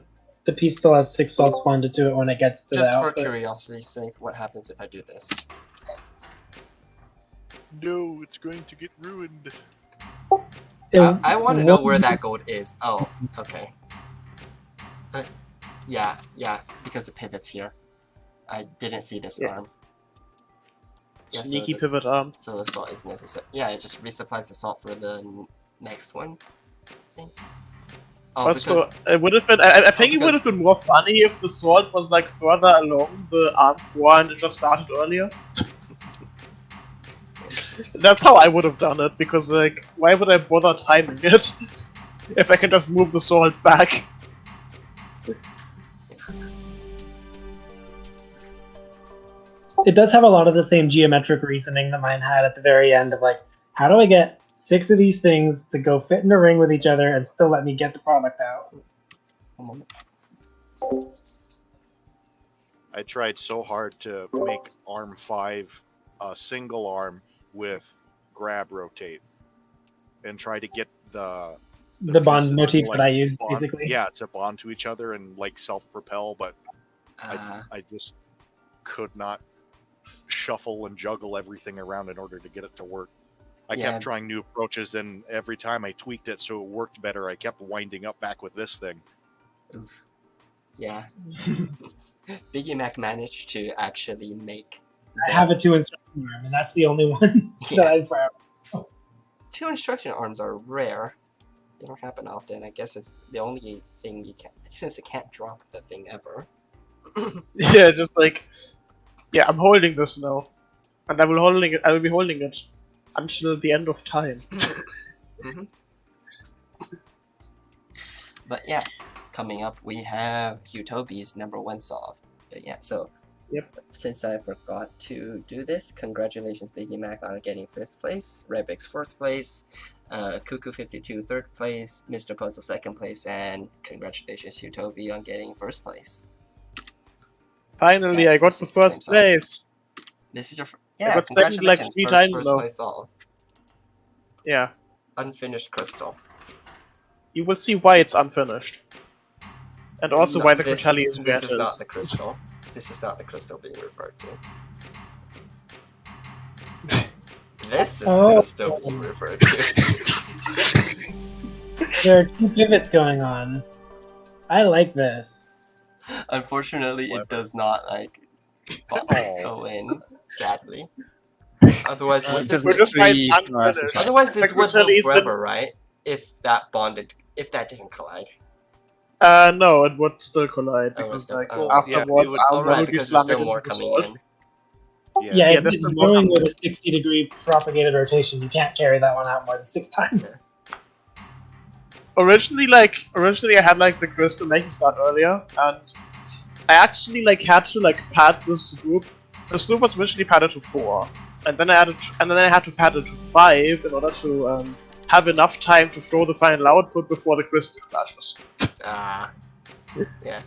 piece still has 6 salts bonded to it when it gets to the Just for output. curiosity's sake, what happens if I do this? No, it's going to get ruined. I want to know where that gold is. Oh, okay. Yeah, because it pivots here. I didn't see this arm. Yeah, Sneaky pivot arm. So the salt is necessary. Yeah, it just resupplies the salt for the next one. Okay. Oh, Also, it would have been. I think it would have been more funny if the sword was like further along the arm 4 and it just started earlier. That's how I would have done it, because like, why would I bother timing it if I can just move the sword back? It does have a lot of the same geometric reasoning that mine had at the very end of like, how do I get 6 of these things to go fit in a ring with each other and still let me get the product out? One moment. I tried so hard to make arm 5 a single arm with grab rotate and try to get the bond pieces motif to, that I used, bond, basically. Yeah, to bond to each other and like self-propel, but I just could not shuffle and juggle everything around in order to get it to work. I kept trying new approaches, and every time I tweaked it so it worked better, I kept winding up back with this thing. Yeah. Biggie Mac managed to actually make... I have a 2 instruction arm, and that's the only one that I've found. 2 instruction arms are rare. They don't happen often. I guess it's the only thing you can... Since it can't drop the thing ever. Yeah, just like... Yeah, I'm holding this now. And I will be holding it until the end of time. But yeah, coming up we have Utopia's #1 solve. But yeah, so since I forgot to do this, congratulations Biggie Mac on getting 5th place, Rebix 4th place, Cuckoo52 3rd place, Mr. Puzzle 2nd place, and congratulations Utopia on getting 1st place. Finally, Yeah, I got the this is the same first place. This is your I got second like 3 congratulations, times first now. place solve. Yeah. Unfinished crystal. You will see why it's unfinished. And also why the This Crutelli is where is it is. not the crystal. This is not the crystal being referred to. This is the crystal being referred to. There are 2 pivots going on. I like this. Unfortunately, it does not like go in. Sadly. Otherwise, We're just why it's unfinished. Otherwise, this The would live Crutelli is forever, right? If that didn't collide. No, it would still collide, because like, afterwards, Alright, Alma would be because there's slamming still more into the coming sword. in. Yeah, Yeah, it's, this it's is going what- with a 60-degree propagated rotation. You can't carry that one out more than 6 times. Originally I had like the crystal making start earlier, and I actually like had to like pad this loop. This loop was originally padded to 4, and then I had to pad it to 5 in order to have enough time to throw the final output before the crystal crashes. Ah, yeah.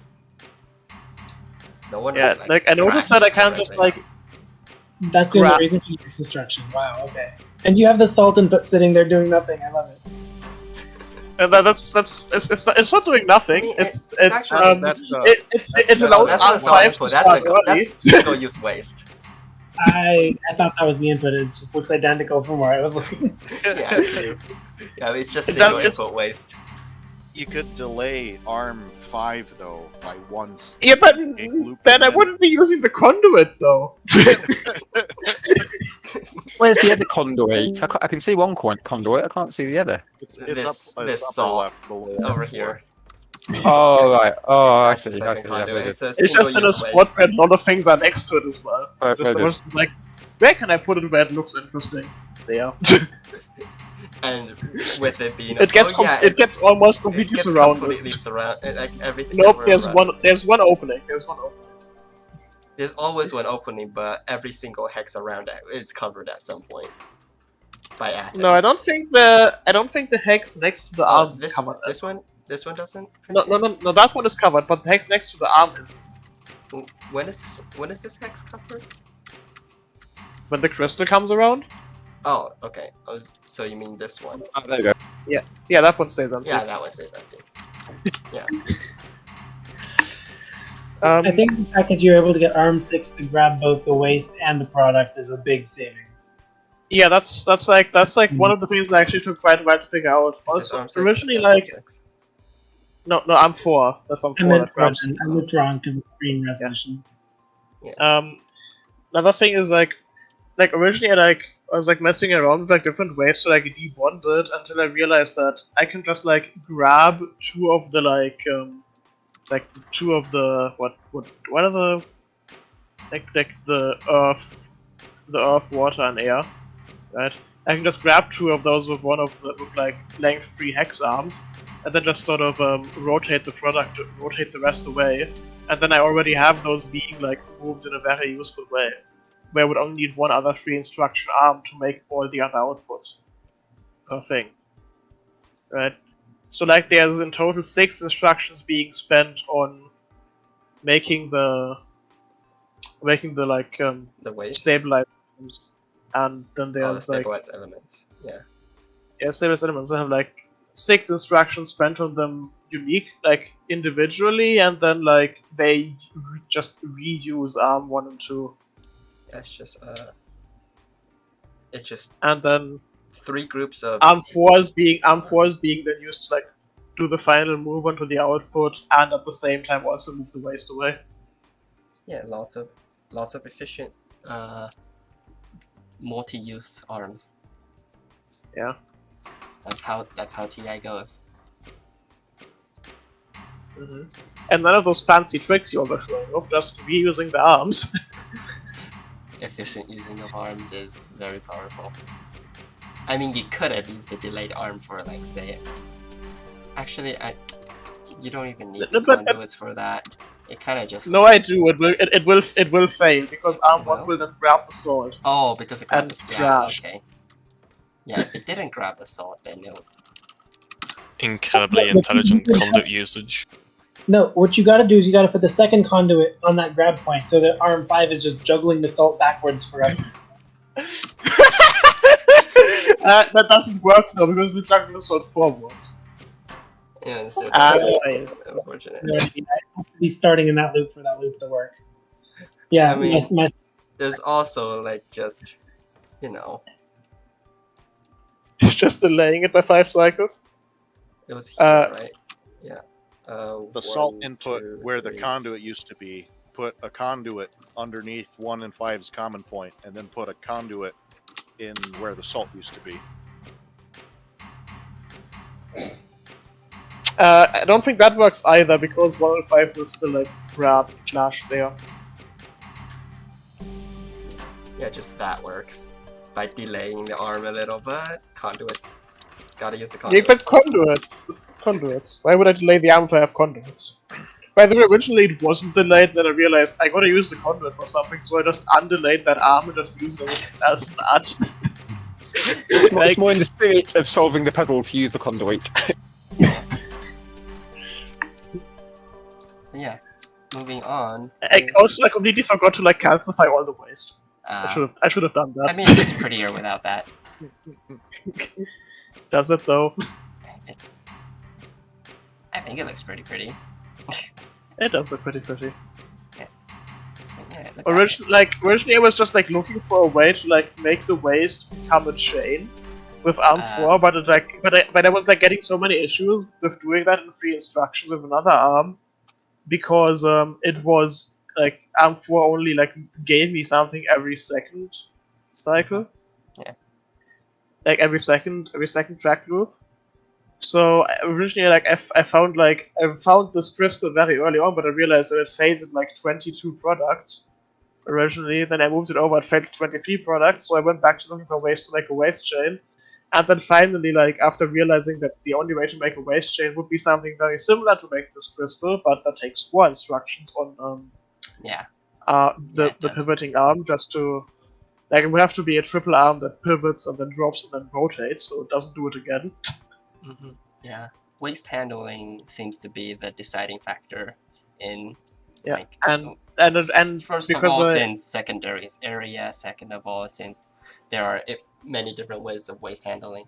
No wonder. Yeah, like I noticed that I can't just like That's the only Gra- reason for this instruction. Wow, okay. And you have the salt input sitting there doing nothing. I love it. and it's not doing nothing. I mean, it's actually- it allows That's ARM not salt 5 to input. start early. That's single-use waste. I thought that was the input. It just looks identical from where I was looking. Yeah, yeah, it's just It does- single it's- input waste. You could delay ARM 5 though by once. Yeah, but Big loop then I and then- wouldn't be using the conduit though. Where's the other conduit? I can see one conduit. I can't see the other. It's This upper salt left below over that here. Oh right. Oh, I That's the see. I second see. Yeah, conduit. It's a It's just in a single-use spot waste. where a lot of things are next to it as well. Right, Just very I was like, where can I put it where it looks interesting? There. And with it being It gets it gets almost it completely gets surrounded. completely surrounded. Like everything. Nope, everywhere there's around one is- there's one opening. There's one opening. There's always one opening, but every single hex around it is covered at some point by atoms. No, I don't think the hex next to the Oh, arm is this covered. this one doesn't. No, that one is covered, but the hex next to the arm is. When is this hex covered? When the crystal comes around, Oh, okay. Oh, so you mean this one? Oh, there you go. yeah, that one stays empty. Yeah, that one stays empty. I think the fact that you're able to get ARM6 to grab both the waste and the product is a big savings. Yeah, that's like one of the things that actually took quite a while to figure out. Is this Also, ARM6? originally That's like ARM6. no, I'm 4. That's on I 4 meant that grabs. I looked wrong because of screen resolution. Another thing is like originally I was like messing around with like different ways to like debond it until I realized that I can just like grab two of the what are the like the earth, water, and air, right? I can just grab two of those with with like length 3 hex arms, and then just sort of rotate the rest away, and then I already have those being like moved in a very useful way, where I would only need one other 3 instruction arm to make all the other outputs per thing, right? So like there's in total 6 instructions being spent on making the like The waste. stabilized items, and then Oh, the there's like stabilized elements. Yeah. stabilized elements. I have like 6 instructions spent on them unique, like individually, and then like they just reuse arm 1 and 2, That's just it's just and then 3 groups of arm 4 is being then used to like do the final move onto the output, and at the same time also move the waste away. yeah, lots of efficient multi-use arms. Yeah. That's how TI goes. hmm And none of those fancy tricks you're showing off, just reusing the arms. Efficient using of arms is very powerful. I mean, you could have used the delayed arm for, like, say, actually, you don't even need the But- conduits for that. It kind of just No, I do. It will fail because arm 1 Well? will then grab the sword. Oh, because it grabbed And the trash. okay. Yeah, if it didn't grab the salt, then it would. Incredibly But- intelligent conduit usage. No, what you gotta do is you gotta put the second conduit on that grab point so that arm 5 is just juggling the salt backwards forever. That doesn't work though because we juggle the sword forwards. Yeah, instead of Fail. unfortunate. You know, I have to be starting in that loop for that loop to work. Yeah, I mean- my There's also, like, just, you know, Just delaying it by 5 cycles. it was here, right? Yeah. The salt 1, input 2, where the 3. conduit used to be, put a conduit underneath 1 and 5's common point, and then put a conduit in where the salt used to be. I don't think that works either because 1 and 5 will still like grab clash there. Yeah, just that works by delaying the arm a little, but conduits. Gotta use the Yeah, but conduits. conduits. Why would I delay the arm if I have conduits? By the way, originally it wasn't delayed, then I realized I gotta use the conduit for something, so I just undelayed that arm and just used it as an arch. It's more in the spirit of solving the puzzle to use the conduit. Yeah. Moving on. I completely forgot to calcify all the waste. I should have done that. I mean, it looks prettier without that. Does it though? I think it looks pretty. It does look pretty. Yeah, Originally I was just looking for a way to make the waste become a chain with arm 4, but I was getting so many issues with doing that in free instructions with another arm because it was arm 4 only gave me something every second cycle. Yeah. Every second track loop. So originally, I found this crystal very early on, but I realized that it fails at 22 products originally. Then I moved it over, it failed at 23 products. So I went back to looking for ways to make a waste chain, and then finally, after realizing that the only way to make a waste chain would be something very similar to make this crystal, but that takes 4 instructions on the pivoting arm just to. It would have to be a triple arm that pivots and then drops and then rotates, so it doesn't do it again. Mm-hmm. Yeah, waste handling seems to be the deciding factor in first of all, since secondary is area, second of all, since there are many different ways of waste handling.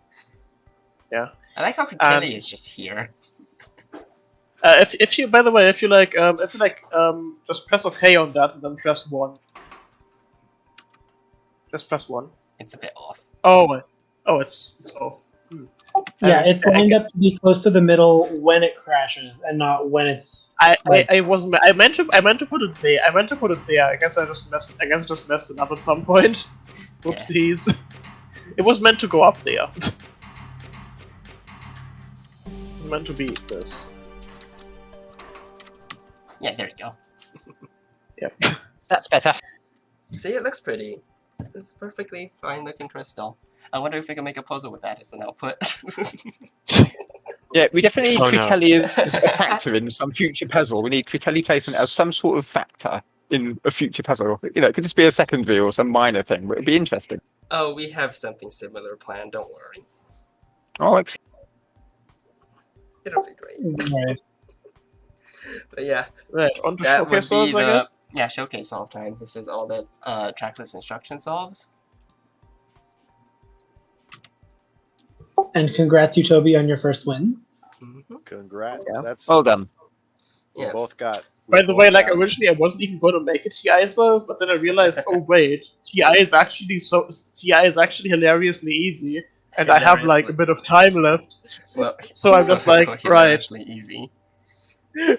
Yeah, I like how Tilly is just here. If you just press OK on that and then press 1. Just press 1. It's a bit off. It's off. Yeah, it's lined up to be close to the middle when it crashes, and not when it's. I meant to put it there. I guess I just messed it up at some point. Whoopsies. Yeah. It was meant to go up there. It was meant to be this. Yeah, there you go. Yep. That's better. See, it looks pretty. It's perfectly fine looking crystal. I wonder if we can make a puzzle with that as an output. Yeah, we definitely need Critelli as a factor in some future puzzle. We need Critelli placement as some sort of factor in a future puzzle. It could just be a secondary or some minor thing, but it'd be interesting. Oh, we have something similar planned, don't worry. Oh, it'll be great. Right. But yeah. Right, on to showcase solves, I guess? Yeah, showcase solve time. This is all the trackless instruction solves. And congrats, Utobi, on your first win. Mm-hmm. Congrats. Yeah. That's well done. We both got. By the way, originally I wasn't even going to make a TI solve, but then I realized, oh wait, TI is actually hilariously easy, and I have a bit of time left. Well, so I'm just right. Easy.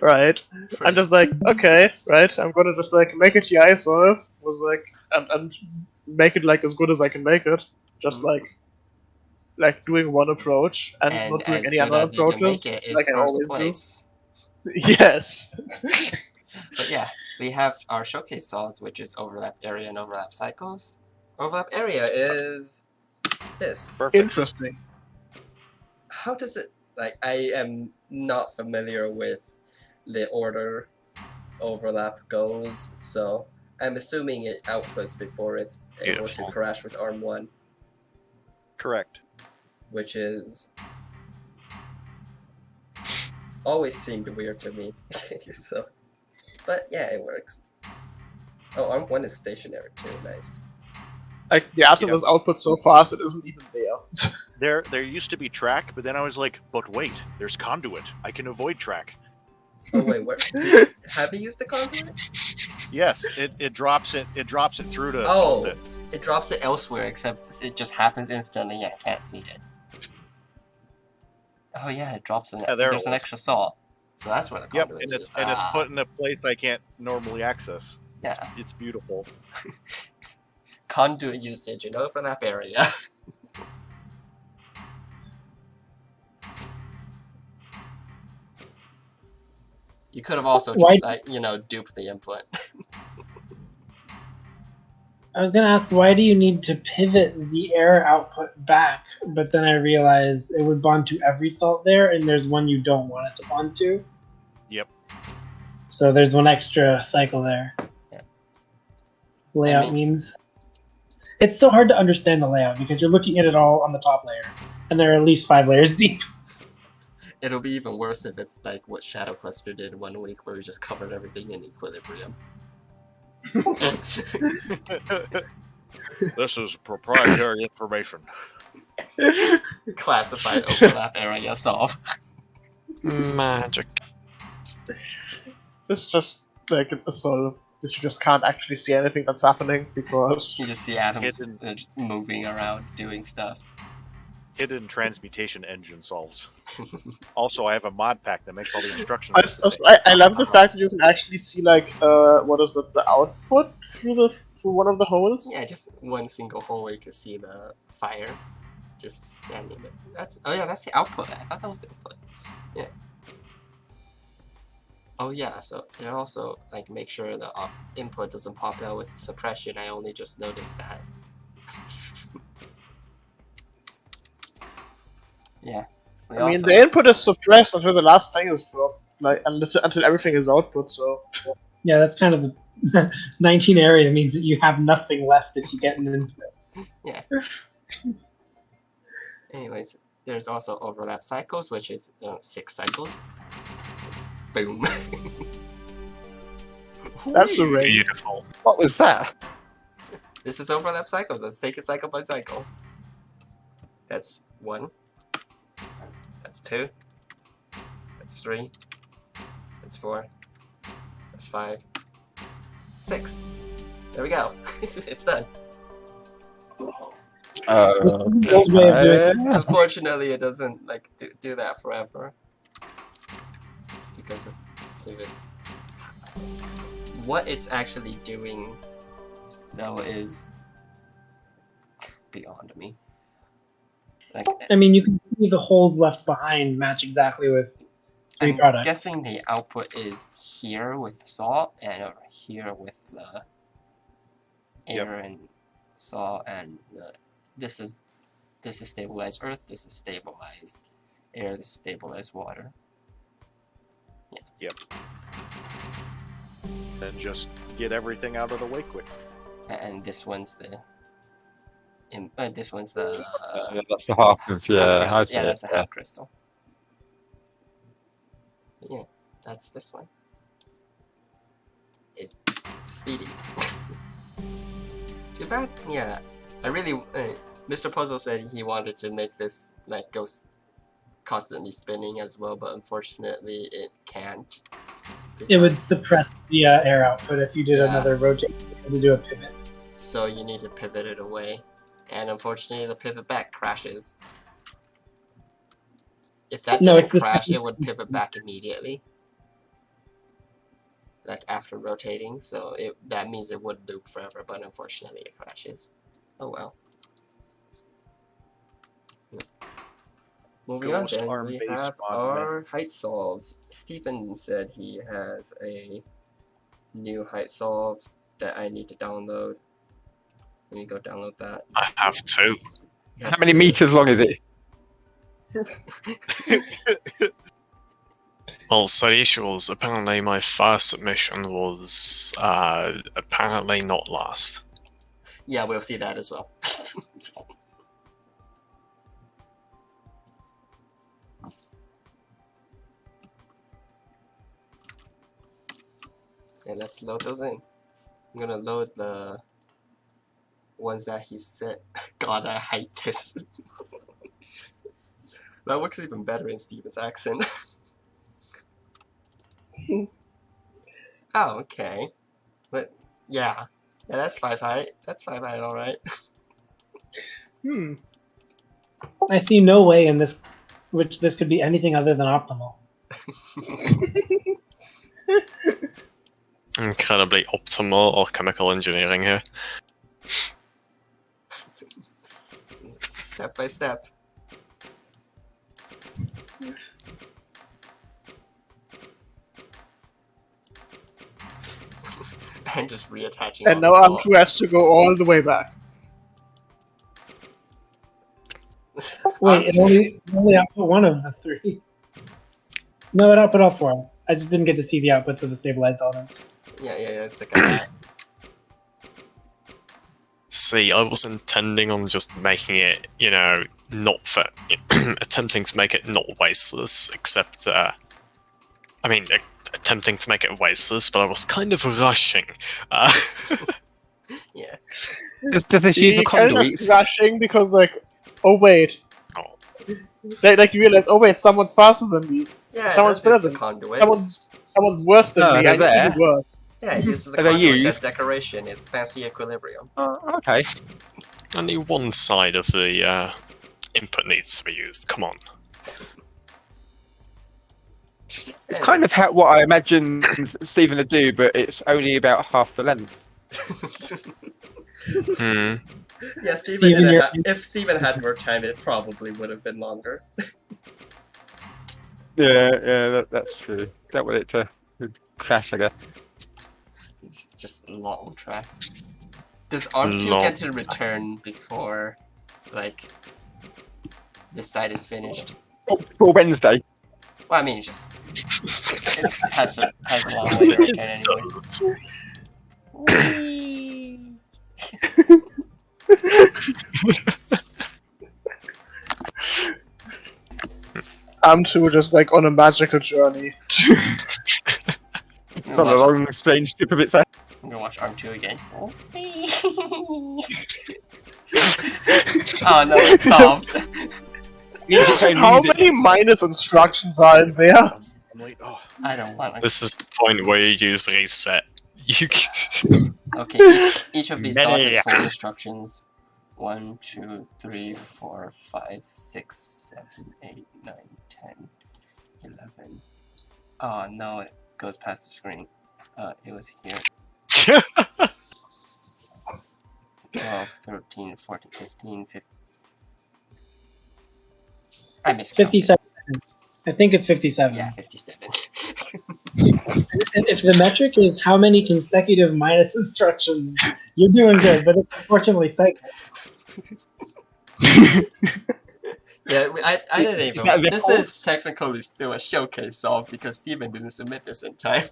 Right. I'm just okay, right. I'm gonna just make a TI solve, and make it as good as I can make it. Just doing one approach and not doing any other approaches, like I always place. Do. Yes. But yeah, we have our showcase solves, which is overlap area and overlap cycles. Overlap area is this. Perfect. Interesting. How does it I am not familiar with the order overlap goes, so I'm assuming it outputs before it's able to crash with arm 1. Correct. Which is always seemed weird to me. So, but yeah, it works. Oh, arm 1 is stationary too. Nice. The atom was output so fast it isn't even there. There used to be track, but then I was like, but wait, there's conduit. I can avoid track. Oh wait, what? Have you used the conduit? Yes, it drops it through to salt it. It drops it elsewhere, except it just happens instantly. Yeah, I can't see it. Oh yeah, it drops it. There's an extra salt, so that's where the conduit is. And it's put in a place I can't normally access. Yeah, it's beautiful. Conduit usage in overlap area. You could have also just dupe the input. I was gonna ask, why do you need to pivot the air output back? But then I realized it would bond to every salt there, and there's one you don't want it to bond to. Yep. So there's one extra cycle there. Yeah. Layout means it's so hard to understand the layout because you're looking at it all on the top layer, and there are at least 5 layers deep. It'll be even worse if it's like what Shadow Cluster did 1 week, where we just covered everything in equilibrium. This is proprietary information. Classified overlap area solve. Magic. It's just like a sort of you just can't actually see anything that's happening because You just see atoms Hidden. moving around, doing stuff. Hidden transmutation engine solves. Also, I have a mod pack that makes all the instructions. I love the fact that you can actually see like what is it, the output through one of the holes. Yeah, just one single hole where you can see the fire just standing there. That's the output. I thought that was the input. Yeah. Oh yeah, so they also like make sure the input doesn't pop out with suppression. I only just noticed that. Yeah. I mean, the input is suppressed until the last thing is dropped, like until everything is output. So Yeah, that's kind of the 19 area means that you have nothing left if you get an input. Yeah. Anyways, there's also overlap cycles, which is 6 cycles. Boom. that's a ring. Beautiful. What was that? This is overlap cycles. Let's take it cycle by cycle. That's 1. That's 2. That's 3. That's 4. That's 5. 6. There we go. It's done. Old way of doing it. Unfortunately, it doesn't like do that forever because of pivots. What it's actually doing, though, is beyond me. Like, I mean, you can see the holes left behind match exactly with 3 I'm products. guessing the output is here with salt and over here with the air and salt, and this is stabilized earth. This is stabilized air. This is stabilized water. Yeah. Yep. Then just get everything out of the way quick. And this one's the. This one's the. Yeah, that's the half of half crystal. I see Yeah, it, that's a half crystal. Yeah, that's this one. It's speedy. Too bad. Yeah, I really. Mr. Puzzle said he wanted to make this like go constantly spinning as well, but unfortunately it can't. It would suppress the air output if you did another rotation to do a pivot. So you need to pivot it away, and unfortunately the pivot back crashes. If that didn't crash, it would pivot back immediately, like after rotating. So that means it would loop forever, but unfortunately it crashes. Oh well. Moving on, then we have our height solves. Stephen said he has a new height solve that I need to download. Let me go download that. I have 2. How many meters long is it? Well, so the issue was apparently my first submission was apparently not last. Yeah, we'll see that as well. And let's load those in. I'm gonna load the ones that he said. God, I hate this. That works even better in Steven's accent. Oh, okay. But yeah, that's 5 height. That's 5 height, all right. I see no way in this which this could be anything other than optimal. Incredibly optimal or chemical engineering here. Step by step. and just reattaching And all now the Arm salt. 2 has to go all the way back. Wait, it only output one of the three. No, it output all four. I just didn't get to see the outputs of the stabilized elements. Yeah, let's look at that. See, I was intending on just making it, not for attempting to make it not wasteless, except attempting to make it wasteless, but I was kind of rushing. Yeah. Does this use the You kind of conduits? rushing because, like, oh wait. Oh. Like you realize, oh wait, someone's faster than me. Yeah, Someone's that's better the than me. conduits. Someone's worse than Oh, me. they're I need to there. be worse. Yeah, it uses the Are they conduits as used? decoration. It's fancy equilibrium. Okay. Only one side of the input needs to be used. Come on. It's kind of what I imagine Stephen would do, but it's only about half the length. Hmm. Yeah, Steven, if Steven had more time, it probably would have been longer. Yeah, that's true. That would it to crash, I guess. It's just a long track. Does ARM2 Long get to return before, like, this side is finished? For Wednesday. Well, I mean, it has a long way to return anyway. Whee! Arm 2 just like on a magical journey. It's on a long, strange trip of its own. I'm gonna watch ARM 2 again. Whee! Oh no, it's solved. How many minus instructions are in there? I'm like, oh. I don't want to. This is the point where you use reset. Okay, each of these dots is 4 instructions. 1, 2, 3, 4, 5, 6, 7, 8, 9, 10, 11. Oh no, it goes past the screen. It was here. 12, 13, 14, 15, 15. I miscounted. 57. I think it's 57. Yeah, 57. And if the metric is how many consecutive minus instructions, you're doing good, but it's unfortunately cycle. Yeah, I didn't Is even. that the This fault? is technically still a showcase solve because Steven didn't submit this in time.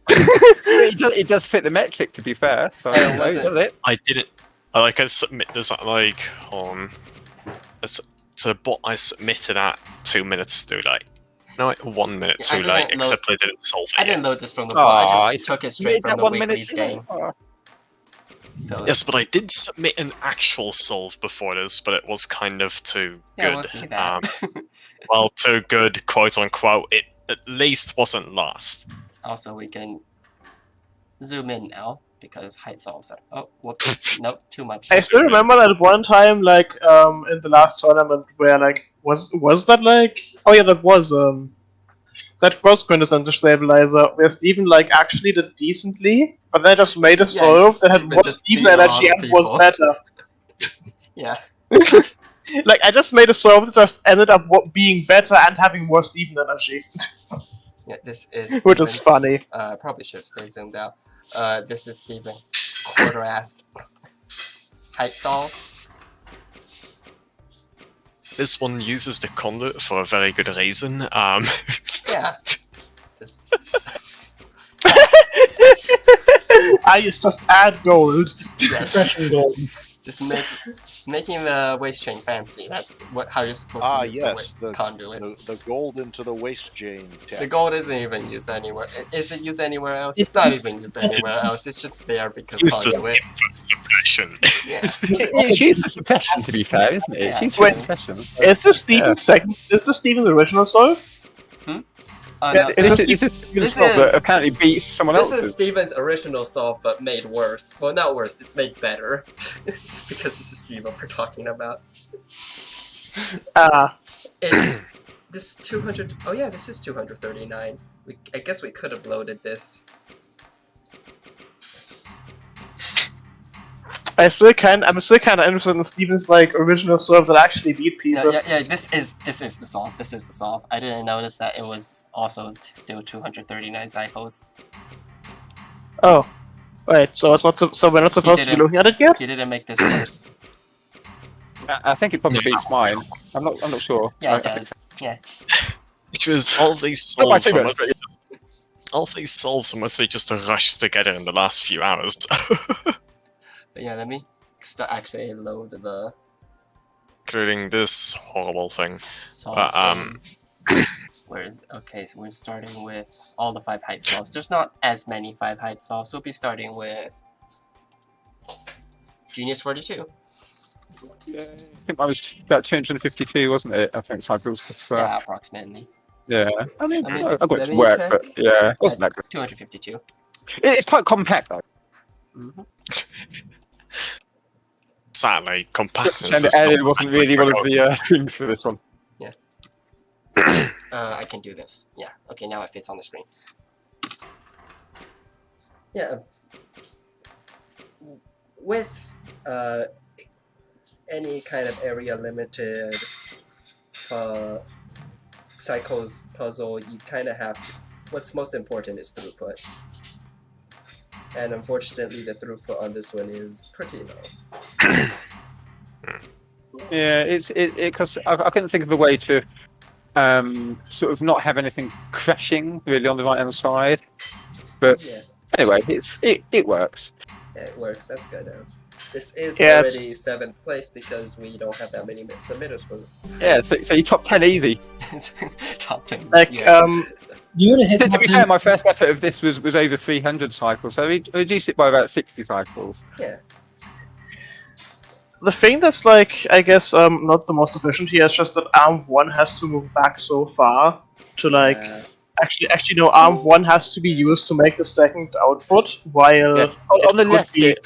It does fit the metric, to be fair. So Yeah, was it? does it? I didn't. I submit this at to what I submitted at 2 minutes too late. No, 1 minute Yeah, I too didn't late. load- Except I didn't solve it. I yet. didn't load this from the bot. I Aw, just took it straight from the 1 minute Weeklies too game. late. Oh. So Yes, but I did submit an actual solve before this, but it was kind of too yeah, good. we'll see that. Well, too good, quote unquote. It at least wasn't last. Also, we can zoom in now because height solves are. Oh, whoops! Nope, too much. I still remember that one time, like, in the last tournament where, like, was that like? Oh yeah, that was quintessential stabilizer where Steven like actually did decently, but then just made a solve that had Steven more just Steven beat a lot energy of and was people. better. Yeah. Like I just made a solve that just ended up being better and having more Steven energy, Yeah, this is. which is Steven's- funny. Probably should stay zoomed out. This is Steven quarter-assed height solve. This one uses the conduit for a very good reason. Yeah. Just. I just add gold. Yes. Fresh and golden. Just making the waist chain fancy. That's how you're supposed to use Yes, the conduit. the gold into the waist chain. The gold isn't even used anywhere. Is it used anywhere else? It's not even used anywhere else. It's just there because Used as conduit. input suppression. Yeah. It's used for suppression, to be fair, isn't it? It's Yeah. used for Wait. suppression. Is this Steven's second? Is this Steven's original solve? No, This this is that apparently beats someone is else's. Steven's original solve, but made worse. Well, not worse. It's made better because this is Steven we're talking about. This 200. Oh yeah, this is 239. I guess we could have loaded this. I'm still kind of interested in Steven's like original solve that actually beat people. Yeah. This is the solve. This is the solve. I didn't notice that it was also still 239 cycles. Oh, Right, so it's not so we're not supposed to be didn't- looking at it yet? He didn't make this worse. I think it probably beats mine. I'm not sure. Yeah, I it think does. Yeah. Which was all of these Not by solves. too Are much, but all of these solves are mostly just rushed together in the last few hours. But yeah, let me actually load the Including this horrible thing. solves. Okay, so we're starting with all the 5 height solves. There's not as many 5 height solves. We'll be starting with Genius 42. yeah, I think I was about 252, wasn't it? I think cycles. Yeah, approximately. Yeah. I mean, Let me- I got it let to me work, check. but yeah, it wasn't that good. 252. It's quite compact though. Sadly, Just compactness to is say that not Alien wasn't really one of the things for this one. I can do this. Yeah. Okay, now it fits on the screen. Yeah. With any kind of area limited cycles puzzle, you kind of have to. What's most important is throughput. And unfortunately, the throughput on this one is pretty low. Yeah, it's because I couldn't think of a way to sort of not have anything crashing really on the right hand side. But Yeah, anyway, it works. yeah, it works. That's good. This is Yeah, already 7th place because we don't have that many submitters for Yeah, so you top 10 easy. top 10. Like, yeah. You would have hit To top be 10. fair, my first effort of this was over 300 cycles, so we reduced it by about 60 cycles. Yeah. The thing that's like, I guess, not the most efficient here is just that arm 1 has to move back so far to like Yeah. actually no, arm 1 has to be used to make the second output, while Yeah. On the could left, be-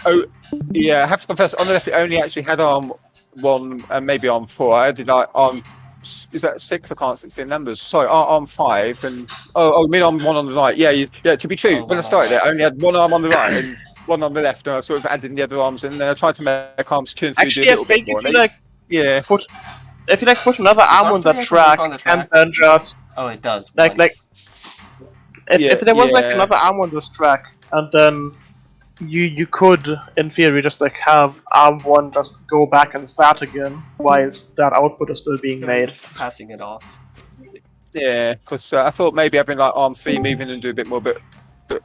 yeah, I have to confess, on the left it only actually had arm 1 and maybe arm 4. I did like arm, is that 6? I can't see the numbers. Sorry, arm 5 and I mean arm 1 on the right. Yeah, yeah. To be true, Oh, when I one started on it, I only had 1 arm on the right and 1 on the left, and I sort of added the other arms, and then I tried to make arms 2 and 3 do a actually I little bit think more. if you like Yeah. put another arm on the Arm 3 track on the and track? then just Oh, it does. Like- once. if there was like Yeah. another arm on this track, and then you could in theory just like have arm 1 just go back and start again whilst that output is still being made. Just passing it off. Yeah, because I thought maybe having like arm 3 moving and do a bit more, but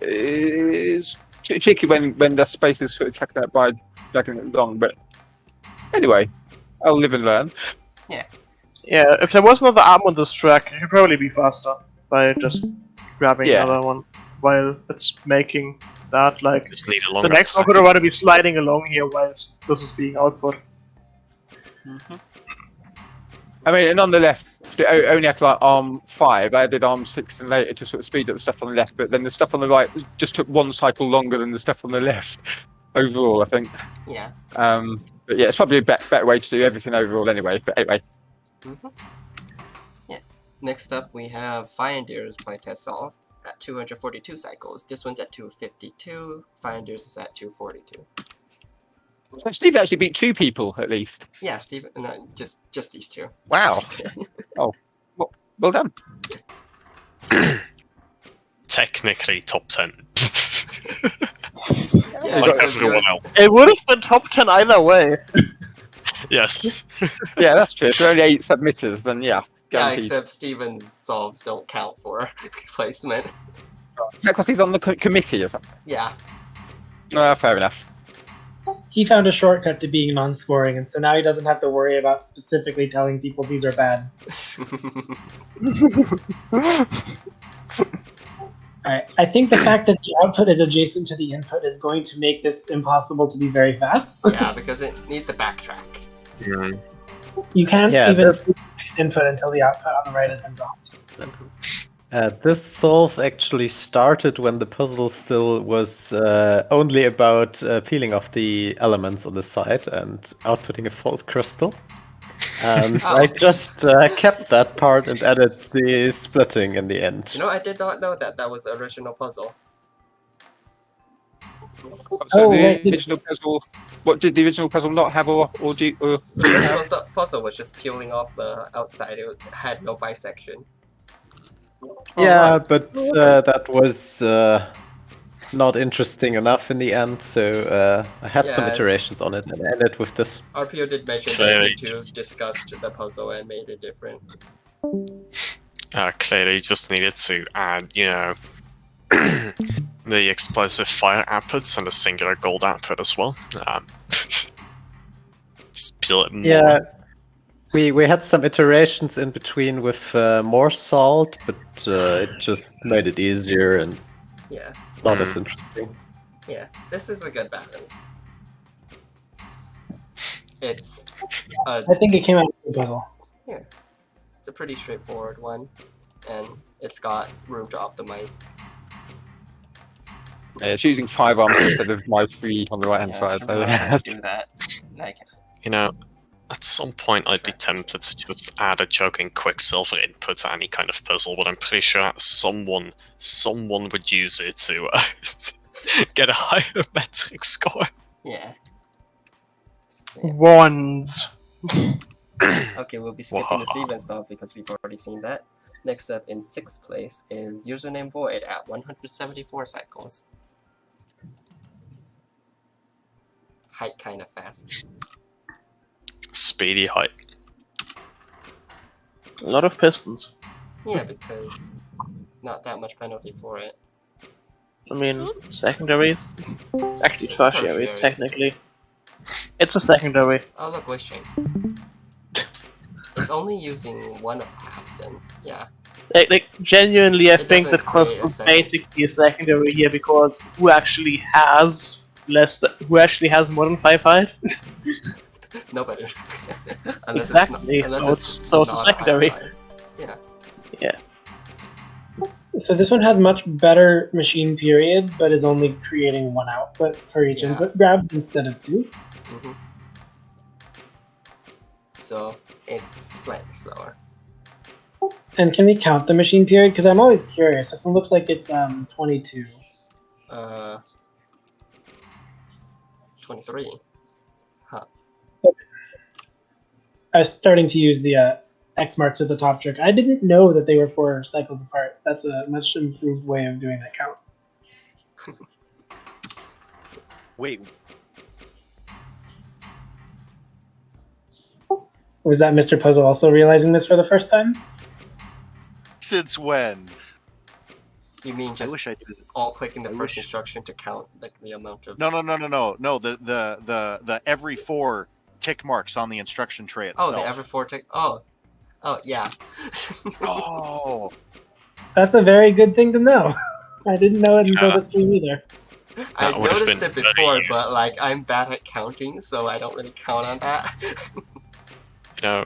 it's tricky when the space is sort of taken out by dragging it along. But anyway, I'll live and learn. Yeah, if there was another arm on this track, it could probably be faster by just grabbing Yeah. another one while it's making that. Like just need a the longer next one track. could already be sliding along here whilst this is being output. I mean, and on the left, it only have to like arm 5. I did arm 6 and later to sort of speed up the stuff on the left, but then the stuff on the right just took 1 cycle longer than the stuff on the left overall, I think. Yeah. But yeah, it's probably a better way to do everything overall anyway. But anyway, Yeah. Next up, we have Fiondeer's playtest solve at 242 cycles. This one's at 252. Fiondeer's is at 242. so Steve actually beat 2 people at least. Yeah, Steve. No, just these 2. Wow. Well done. Technically top 10. Yeah, like except everyone yours- else. It would have been top 10 either way. Yes. Yeah, that's true. If there are only 8 submitters, then yeah. Yeah, Guaranteed. except Steven's solves don't count for placement. Is that because he's on the committee or something? Yeah. Fair enough. He found a shortcut to being non-scoring, and so now he doesn't have to worry about specifically telling people these are bad. Alright, I think the fact that the output is adjacent to the input is going to make this impossible to be very fast. Yeah, because it needs to backtrack. You can't Yeah, even that's- see the next input until the output on the right has been dropped. This solve actually started when the puzzle still was only about peeling off the elements on the side and outputting a fault crystal. And Oh. I just kept that part and added the splitting in the end. You know, I did not know that was the original puzzle. So Oh, the right. original puzzle. What did the original puzzle not have, or do you, The original puzzle was just peeling off the outside. It had no bisection. Yeah, but that was not interesting enough in the end, so I had some Yeah, iterations on it and ended with this. RPO did mention that Clearly you two just- discussed the puzzle and made it different. Clearly, you just needed to add, the explosive fire outputs and the singular gold output as well. Just peel it more. Yeah, we had some iterations in between with more salt, but it just made it easier and Yeah, not as interesting. yeah, this is a good balance. It's I think it came out of the puzzle. it's a pretty straightforward one, and it's got room to optimize. Yeah, it's using 5 arms instead of my 3 on the right hand Yeah, side. should So really yeah. do that. Like, At some point, I'd be tempted to just add a choking quicksilver input to any kind of puzzle, but I'm pretty sure someone would use it to get a higher metric score. yeah. Wands. Okay, we'll be skipping the Sieve and stuff because we've already seen that. Next up in 6th place is Username Void at 174 cycles. Height kind of fast. Speedy height. A lot of pistons. Yeah, because not that much penalty for it. I mean, secondaries? Actually, It's a tertiaries, tertiary. technically. It's a secondary. Oh look, voice chain. It's only using one of halves then. Yeah. Like genuinely, I It think doesn't that create a Constant's second. basically a secondary here because who actually has who actually has more than 5 height? Nobody. Unless Exactly, it's not, so unless it's a not high secondary. side. Yeah. Yeah. So this one has much better machine period, but is only creating 1 output for each Yeah. input grab instead of 2. Mm-hmm. So it's slightly slower. And can we count the machine period? Because I'm always curious. This one looks like it's 22. 23. Huh. I was starting to use the X marks at the top trick. I didn't know that they were 4 cycles apart. That's a much improved way of doing that count. Wait, Was that Mr. Puzzle also realizing this for the first time? since when? You mean I just wish I did. all clicking the I first wish- instruction to count like the amount of... No. The every 4 tick marks on the instruction tray Oh, itself. the ever 4 tick. Oh, yeah. Oh, That's a very good thing to know. I didn't know it until Yeah. the stream either. I That would've noticed been it very before, but useful. like I'm bad at counting, so I don't really count on that.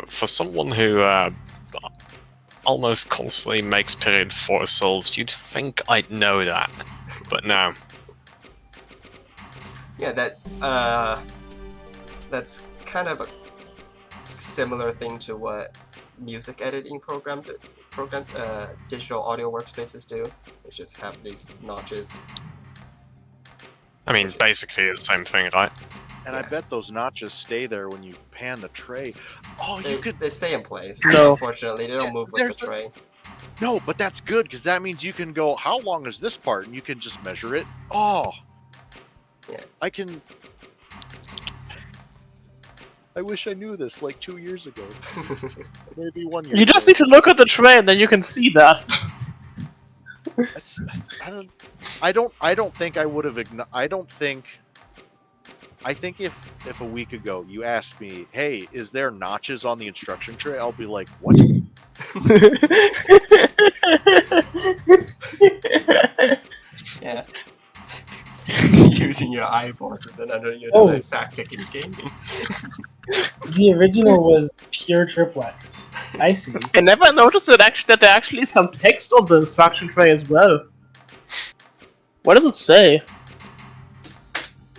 For someone who almost constantly makes period 4 solves, you'd think I'd know that, but no. Yeah, that's kind of a similar thing to what music editing digital audio workspaces do. They just have these notches. I mean, basically the same thing, right? and Yeah. I bet those notches stay there when you pan the tray. Oh, you could They stay in place. No. Unfortunately, they don't move with the there's a- tray. no, but that's good because that means you can go. How long is this part? And you can just measure it. Oh, Yeah. I can. I wish I knew this like 2 years ago, maybe 1 year. You just ago. need to look at the tray and then you can see that. That's, I don't think I would have. I think if a week ago you asked me, "Hey, is there notches on the instruction tray?" I'll be like, "What?" Yeah. Using your eyeballs is an underutilized tactic in gaming. The original was pure triplex. I see. I never noticed that there actually is some text on the instruction tray as well. What does it say?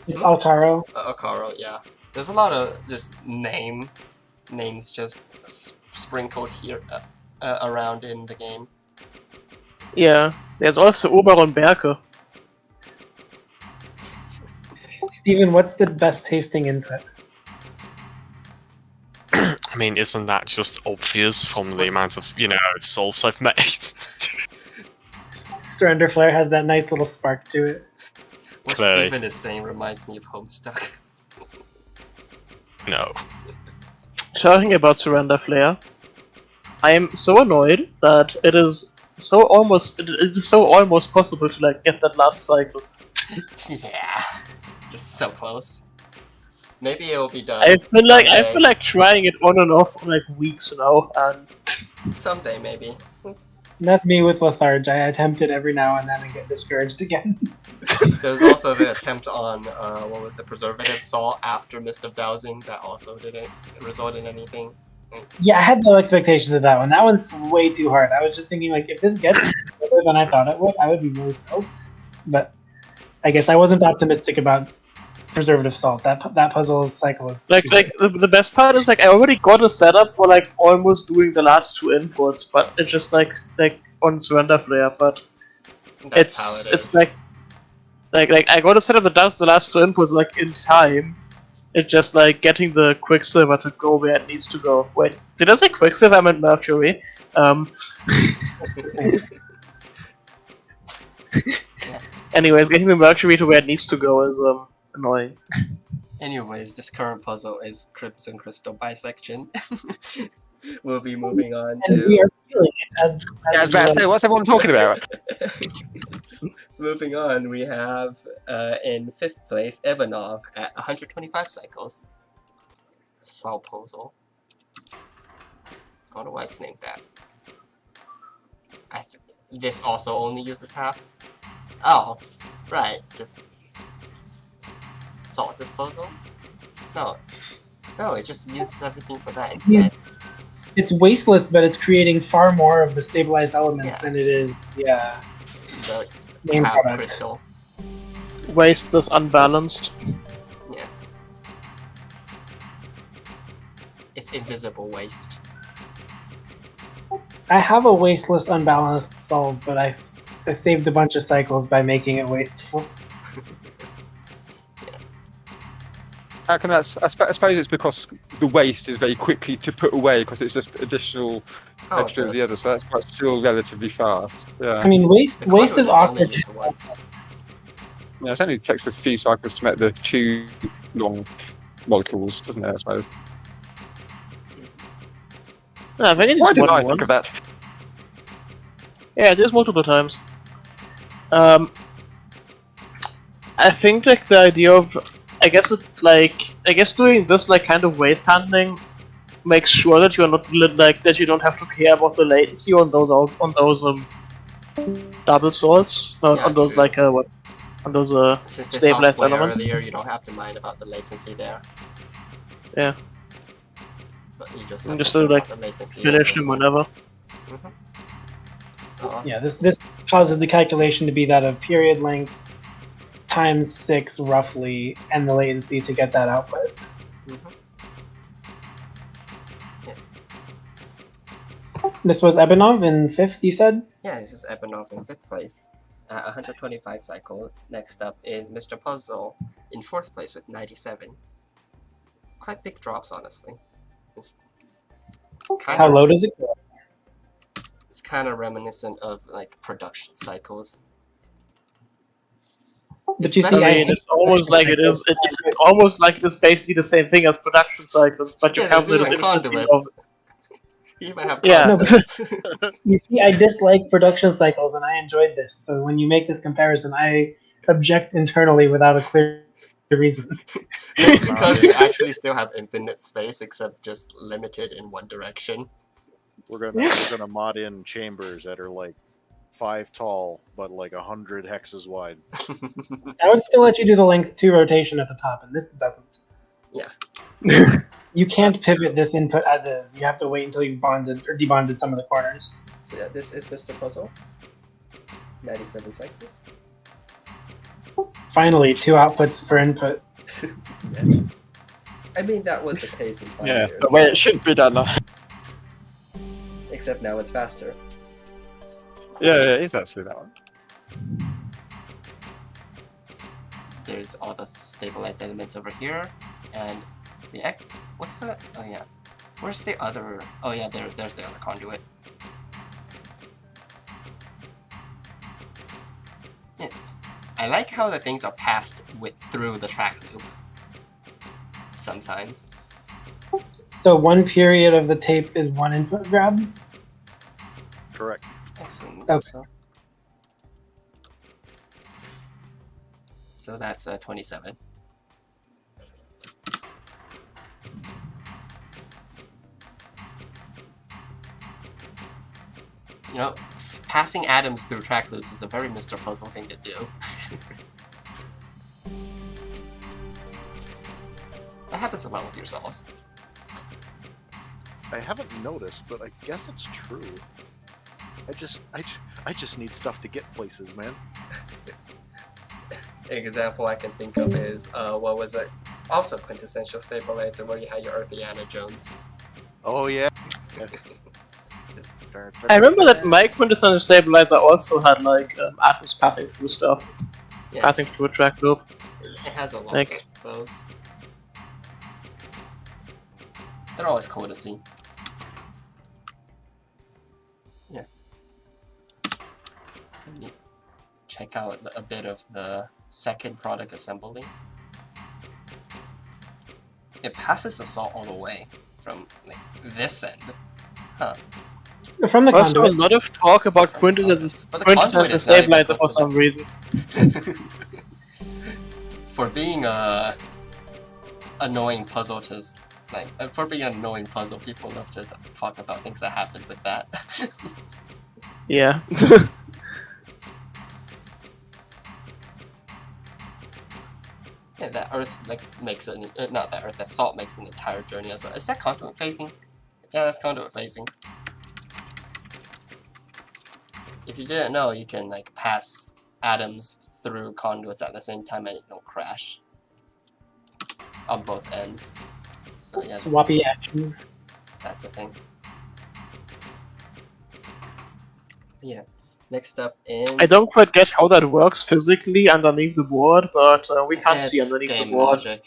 It's Altaro. Akaro, yeah. There's a lot of just names just sprinkled here around in the game. Yeah, there's also Ober und Berke. Steven, what's the best tasting input? I mean, isn't that just obvious from the amount of, solves I've made? Surrender Flare has that nice little spark to it. What Play. Steven is saying reminds me of Homestuck. No. Talking about Surrender Flare, I am so annoyed that it is so almost possible to like get that last cycle. Yeah. Just so close. Maybe it'll be done I someday. feel like trying it on and off for like weeks now, and Someday, maybe. That's me with Letharge. I attempt it every now and then and get discouraged again. There's also the attempt on, what was it, Preservative Salt after Mist of Dowsing that also didn't result in anything. Yeah, I had no expectations of that one. That one's way too hard. I was just thinking, like, if this gets better than I thought it would, I would be really thrilled. But I guess I wasn't optimistic about Preservative Salt. That puzzle cycle is too hard. the best part is like I already got a setup for like almost doing the last two inputs, but it's just like on Surrender Flare, but That's how it it's is. like I got a setup that does the last two inputs like in time. It's just like getting the Quicksilver to go where it needs to go. Wait, did I say Quicksilver? I meant Mercury. Anyways, getting the Mercury to where it needs to go is annoying. Anyways, this current puzzle is Crimson Crystal Bisection. We'll be moving on And we to... are feeling it as Yeah, I was about to say, what's everyone talking about? Moving on, we have in 5th place Ivanov at 125 cycles. Salt puzzle. I don't know why it's named that. This also only uses half. Oh, right, just salt disposal? No, it just uses everything for that instead. it's wasteless, but it's creating far more of the stabilized elements Yeah. than it is The main half product. crystal. Wasteless, unbalanced. Yeah. It's invisible waste. I have a wasteless, unbalanced solve, but I saved a bunch of cycles by making it wasteful. How can that? I suppose it's because the waste is very quickly to put away because it's just additional extra of the other, so that's why it's still relatively fast. Yeah, I mean, waste The is conduit is only awkward. used once. yeah. It only takes a few cycles to make the two long molecules, doesn't it? I suppose. No, I think it's Why just didn't one I think of that? Yeah, just multiple times. I think like the idea of, I guess doing this like kind of waste handling makes sure that you're not like that you don't have to care about the latency on those double swords, Yeah, on those true. on those Since they stabilized soft way elements. earlier, you don't have to mind about the latency there. Yeah. But you just You have just to sort care of, about the latency. Finish them whenever. Yeah, this causes the calculation to be that of period length times 6 roughly, and the latency to get that output. This was Ebanov in 5th, you said? Yeah, this is Ebanov in 5th place at 125 cycles. Next up is Mr. Puzzle in 4th place with 97. Quite big drops, honestly. It's How low does it go? It's kind of reminiscent of like production cycles. But you I see, mean, it's almost like it is. It's almost like it's basically the same thing as production cycles, but you Yeah, have there's this even infinity of conduits. You even have Yeah. conduits. You see, I dislike production cycles, and I enjoyed this. So when you make this comparison, I object internally without a clear reason. Maybe because you actually still have infinite space, except just limited in one direction. We're gonna mod in chambers that are like 5 tall, but like 100 hexes wide. I would still let you do the length 2 rotation at the top, and this doesn't. Yeah. You can't pivot this input as is. You have to wait until you've bonded or debonded some of the corners. So yeah, this is Mr. Puzzle. 97 cycles. Finally, 2 outputs per input. Yeah. I mean, that was the case in 5 Yeah, years. the way it should be done. Except now it's faster. Yeah, it is actually that one. There's all the stabilized elements over here, and what's that? Oh yeah, where's the other? Oh yeah, there's the other conduit. Yeah, I like how the things are passed through the track loop. Sometimes. So one period of the tape is one input grab? Correct. I assume Okay. so. So that's 27. You know, passing atoms through track loops is a very Mr. Puzzle thing to do. That happens a lot with yourselves. I haven't noticed, but I guess it's true. I just need stuff to get places, man. An example I can think of is, what was it? Also quintessential stabilizer where you had your Earthiana Jones. Oh yeah. I remember that my quintessential stabilizer also had like atoms passing through stuff, Yeah, passing through a track loop. it has a lot Like- of those. They're always cool to see. Yeah. Let me check out a bit of the second product assembly. It passes the salt all the way from like this end. Huh. From the Also, a conduit. lot of talk about From the quintessential But the conduit quintessential is not even stabilizer close for some enough. reason. For being annoying puzzle to for being an annoying puzzle, people love to talk about things that happened with that. Yeah. Yeah, that earth makes it not that earth, that salt makes an entire journey as well. Is that conduit facing? Yeah, that's conduit facing. If you didn't know, you can like pass atoms through conduits at the same time and it don't crash on both ends. So yeah, Swappy action. that's the thing. Yeah. Next up is I don't quite get how that works physically underneath the board, but we can't see it's underneath the game board. logic.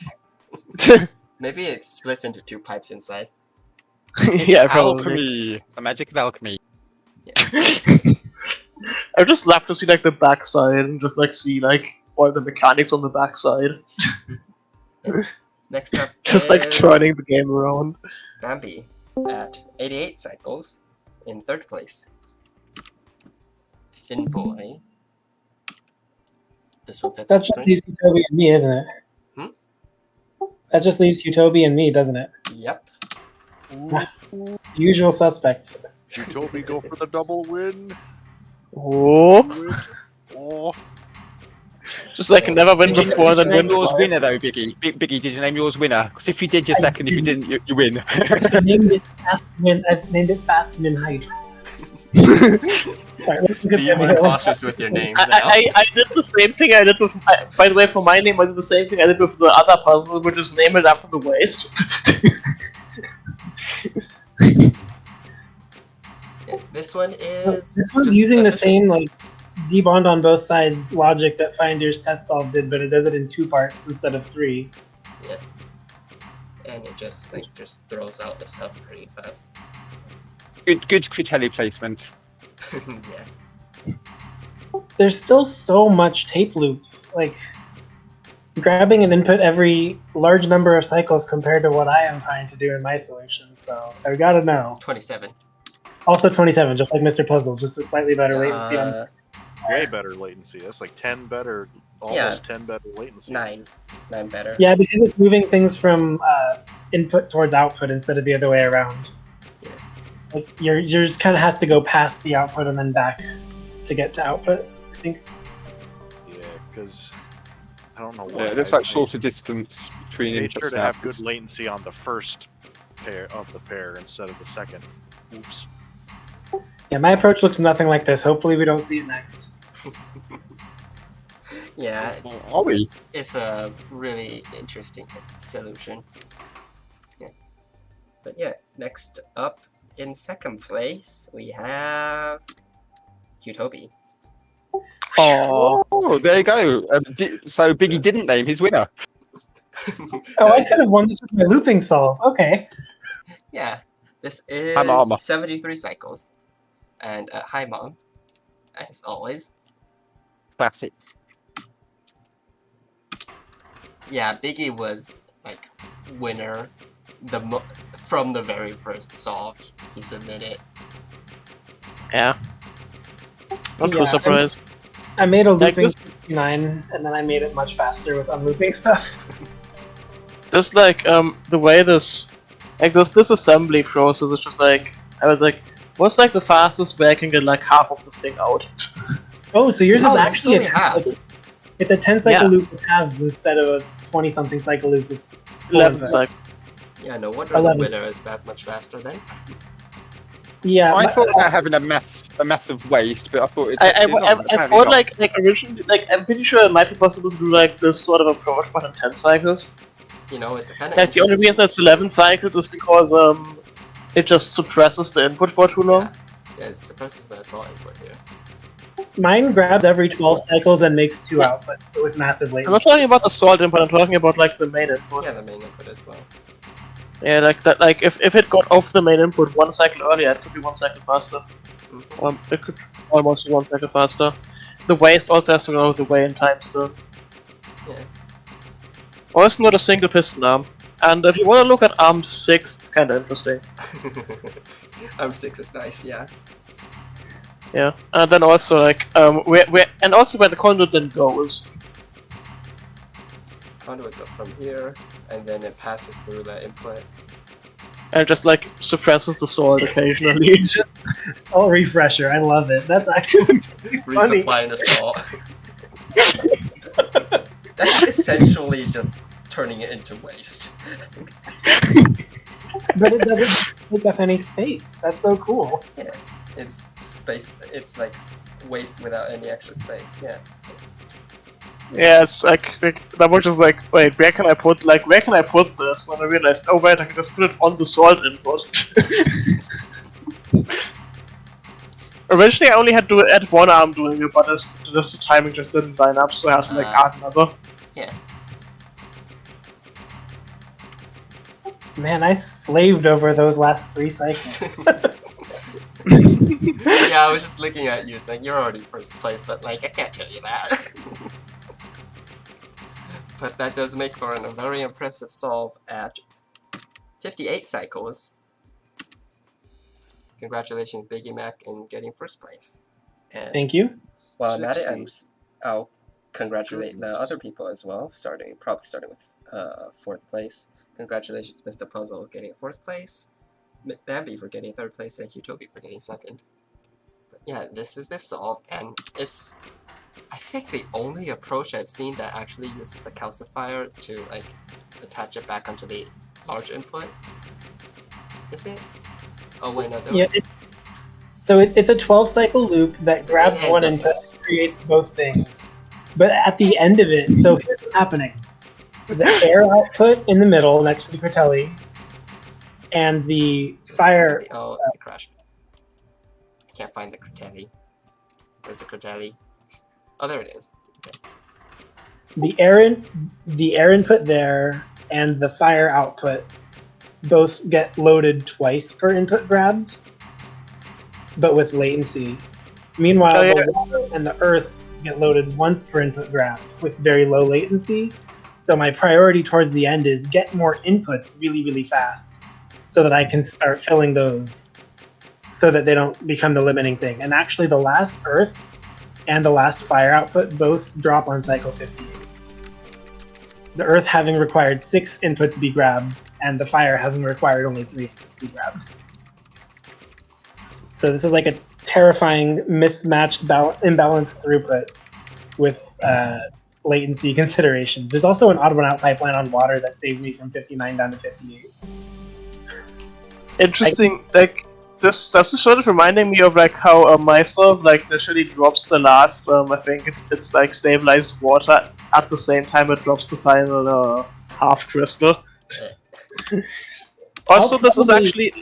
Maybe it splits into two pipes inside. Yeah, probably. Alchemy. The magic of alchemy. I just love to see like the backside and just like see like all the mechanics on the backside. Next up Just like turning the game around. Bambi at 88 cycles in third place. Finboy. This one fits That on just screen. leaves Utobi and me, isn't it? That just leaves Utobi and me, doesn't it? Yep. Usual suspects. Jutobi go for the double win. Oh, Do it. Oh. just like never win Did you- before, Did then you win name yours twice. winner though, Biggie? Biggie, did you name yours winner? Because if you did, you're I second. If you didn't. didn't, you win. I named it fast win. I've named it fast win height. Sorry, let's look at Be Bambi. precautious with your names now. I did the same thing I did with. By the way, for my name, I did the same thing I did with the other puzzle, which is name it after the waist. Yeah, this one is. This one's just using the official. same like debond on both sides logic that Finder's test solve did, but it does it in 2 parts instead of 3. Yeah. And it just throws out the stuff pretty fast. Good Critelli placement. Yeah. There's still so much tape loop. Like grabbing an input every large number of cycles compared to what I am trying to do in my solution. So I gotta know. 27. Also 27, just like Mr. Puzzle, just with slightly better latency on the Way better latency. That's like 10 better, almost 10 better latency. 9 better. Yeah, because it's moving things from input towards output instead of the other way around. Yeah. Like yours kind of has to go past the output and then back to get to output. I think. Yeah, because I don't know why. Yeah, there's like shorter distance between Made inputs sure to and have good outputs. latency on the first pair of the pair instead of the second. Oops. Yeah, my approach looks nothing like this. Hopefully, we don't see it next. Yeah, Are we? it's a really interesting solution. Yeah. But yeah, next up in second place, we have Utobi. Oh, there you go. So Biggie didn't name his winner. Oh, I could have won this with my looping solve. Okay. Yeah, this I'm armor. is 73 cycles. And hi, Mom, as always. Classic. yeah, Biggie was like winner from the very first solve he submitted. Yeah. Not too Yeah, surprised. I made a Like looping this- 69, and then I made it much faster with unlooping stuff. This like the way this assembly process is just like I was like, what's like the fastest way I can get like half of this thing out? Oh, so yours is Oh, it's actually only half. It's a 10 cycle Yeah. loop with halves instead of a 20 something cycle loop with full 11 input. cycle. Yeah, no wonder the 11. winner is that much faster then. Yeah, I my- thought about having a massive waste, but I thought I apparently thought not. like originally like I'm pretty sure it might be possible to do like this sort of approach but in 10 cycles. You know, it's kind of Like the only reason it's 11 cycles is because it just suppresses the input for too long. Yeah, it suppresses the saw input here. mine grabs every 12 cycles and makes 2 output with massive I'm not latency. talking about the salt input, I'm talking about like the main input. Yeah, the main input as well. Yeah, like that. Like if it got off the main input 1 cycle earlier, it could be 1 cycle faster. Mhm. It could almost be 1 cycle faster. The waste also has to go the way in time still. Yeah. Or it's not a single piston arm. And if you want to look at arm 6, it's kind of interesting. M6 is nice, yeah. Yeah, and then also like where the conduit then goes. Conduit goes from here, and then it passes through the input. And just like suppresses the salt occasionally. All refresher, I love it. That's actually funny. Resupplying the saw. That's essentially just turning it into waste. But it doesn't take up any space. That's so cool. Yeah, it's space. It's like waste without any extra space. Yeah. Yeah, it's like that was just like, wait, where can I put this? And then I realized, oh wait, I can just put it on the salt input. Originally, I only had to add one arm doing it, but just the timing just didn't line up, so I had to like add another. Yeah. Man, I slaved over those last 3 cycles. Yeah, I was just looking at you saying you're already first place, but like I can't tell you that. But that does make for a very impressive solve at 58 cycles. Congratulations, Biggie Mac, in getting first place. And Thank you. while I'm at it, 60. I'll congratulate the other people as well, probably starting with 4th place. Congratulations, Mr. Puzzle, getting 4th place, Bambi for getting 3rd place, and Hutobi for getting 2nd. But yeah, this is the solve, and it's, I think, the only approach I've seen that actually uses the calcifier to like attach it back onto the large input. Is it? Oh wait, no, there Yeah, was... so it's a 12 cycle loop that grabs end one is input this. and creates both things. But at the end of it, so here's what's happening. The air output in the middle next to the Critelli and the fire. Oh, it crashed. I can't find the Critelli. Where's the Critelli? Oh, there it is. Okay. The air input there and the fire output both get loaded twice per input grabbed, but with latency. Meanwhile, Oh, yeah. the water and the earth get loaded once per input grabbed with very low latency. So my priority towards the end is get more inputs really, really fast so that I can start filling those so that they don't become the limiting thing. And actually the last earth and the last fire output both drop on cycle 58. The earth having required 6 inputs to be grabbed, and the fire having required only 3 to be grabbed. So this is like a terrifying mismatched imbalanced throughput with latency considerations. There's also an audible out pipeline on water that saved me from 59 down to 58. Interesting, like that's sort of reminding me of like how my solve like initially drops the last I think it's like stabilized water at the same time it drops the final half crystal. Also, this is actually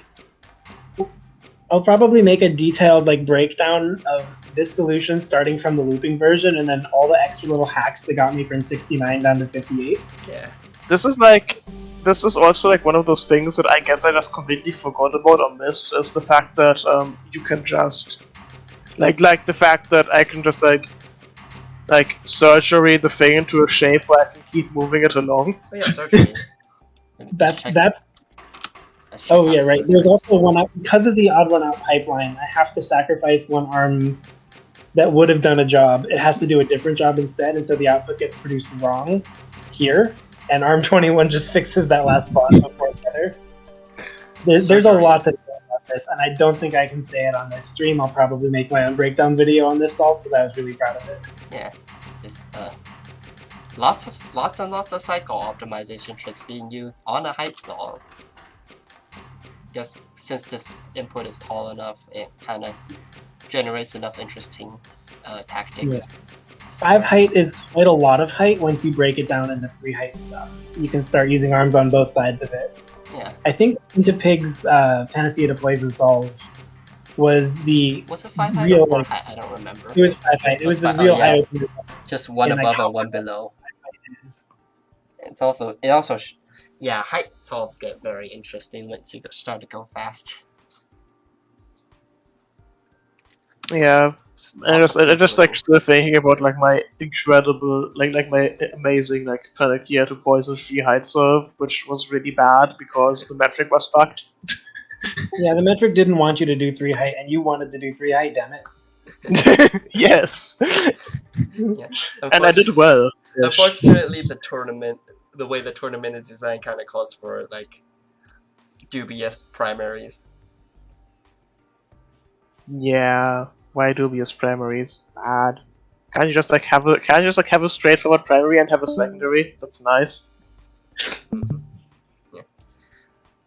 I'll probably make a detailed like breakdown of this solution starting from the looping version and then all the extra little hacks that got me from 69 down to 58. Yeah. this is also like one of those things that I guess I just completely forgot about or missed is the fact that you can just like the fact that I can just like like surgery the thing into a shape where I can keep moving it along. Oh yeah, surgery. Let's check- That's let's check oh out yeah, the right. surgery. There's also one out because of the odd one out pipeline. I have to sacrifice one arm that would have done a job. It has to do a different job instead, and so the output gets produced wrong here. And ARM 21 just fixes that last spot before better. There's a Surgery. lot to say about this, and I don't think I can say it on this stream. I'll probably make my own breakdown video on this solve because I was really proud of it. Yeah, it's lots and lots of cycle optimization tricks being used on a height solve. Just since this input is tall enough, it kind of generates enough interesting tactics. 5 height is quite a lot of height once you break it down into 3 height stuff. You can start using arms on both sides of it. Yeah. I think Into Pig's Panacea to Poison solve was the Was it 5 height real or 4 like, height? I don't remember. it was 5 height. It was the five- real oh, yeah. eye opener. Just one And, like, above how and one much below. It is. It also yeah, height solves get very interesting once you start to go fast. Yeah, I just like still thinking about like my incredible, like my amazing like Panacea to Poison 3 height serve, which was really bad because the metric was fucked. Yeah, the metric didn't want you to do 3 height, and you wanted to do 3 height, damn it. Yes, Yeah. and I did well. Unfortunately, the way the tournament is designed, kind of calls for like dubious primaries. Yeah, why dubious primaries? Bad. Can't you just like have a straightforward primary and have a secondary? That's nice. Yeah.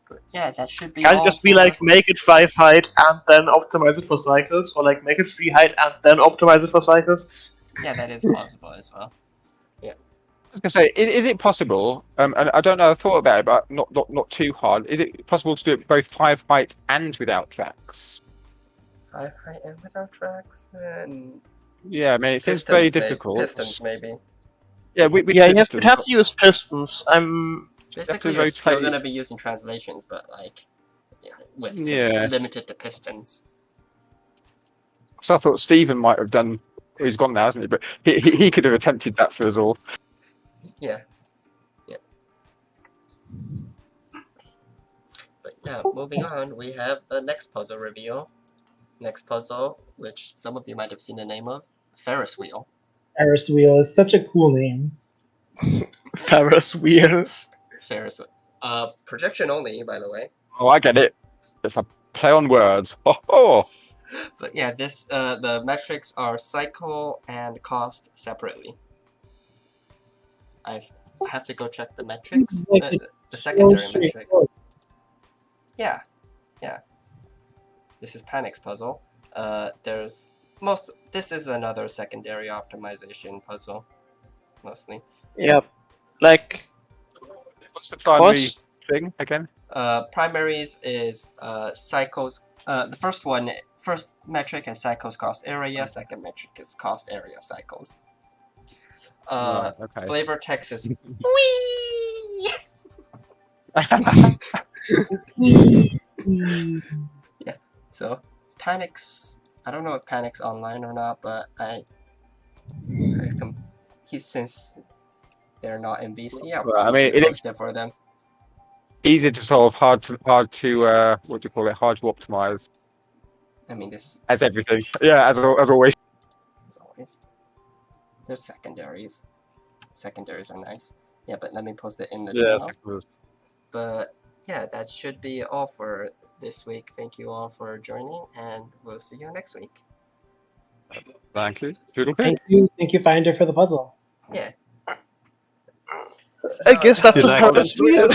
But yeah, that should be. Can't all you just be for- like make it 5 height and then optimize it for cycles, or like make it 3 height and then optimize it for cycles? Yeah, that is possible as well. I was going to say, is it possible? And I don't know. I thought about it, but not too hard. Is it possible to do it both 5 height and without tracks? 5 height and without tracks and Yeah, I mean, it seems pistons, very maybe. Difficult. Pistons, maybe. Yeah, with Yeah, you'd pistons, have to use pistons. Basically, to you're still rotate- gonna be using translations, but like, yeah, with Yeah. limited to pistons. So I thought Stephen might have done. He's gone now, hasn't he? But he could have attempted that for us all. Yeah. But yeah, moving on, we have the next puzzle reveal. Next puzzle, which some of you might have seen the name of, Ferris wheel. Ferris wheel is such a cool name. Ferris wheel. Ferris wheel. Projection only, by the way. Oh, I get it. It's a play on words. Oh. But yeah, this the metrics are cycle and cost separately. I have to go check the metrics, Like the secondary so metrics. straightforward. Yeah. This is Panic's puzzle. This is another secondary optimization puzzle, mostly. Yep. Like, What's the primary What's- thing again? Primaries is cycles. The first metric is cycles cost area. Second metric is cost area cycles. Right, okay. Flavor text is yeah. So Panic's. I don't know if Panic's online or not, but since they're not in VC, I'll Well, I probably mean, post it for them. Easy to solve, hard to what do you call it? Hard to optimize, I mean, this as everything. Yeah, as always. as always. There's secondaries. Secondaries are nice. Yeah, but let me post it in the Yeah, channel. But yeah, that should be all for this week. Thank you all for joining, and we'll see you next week. Thank you. Toodle-pip. Thank you, Finder, for the puzzle. Yeah. I guess that's Did a I- Ferris wheel.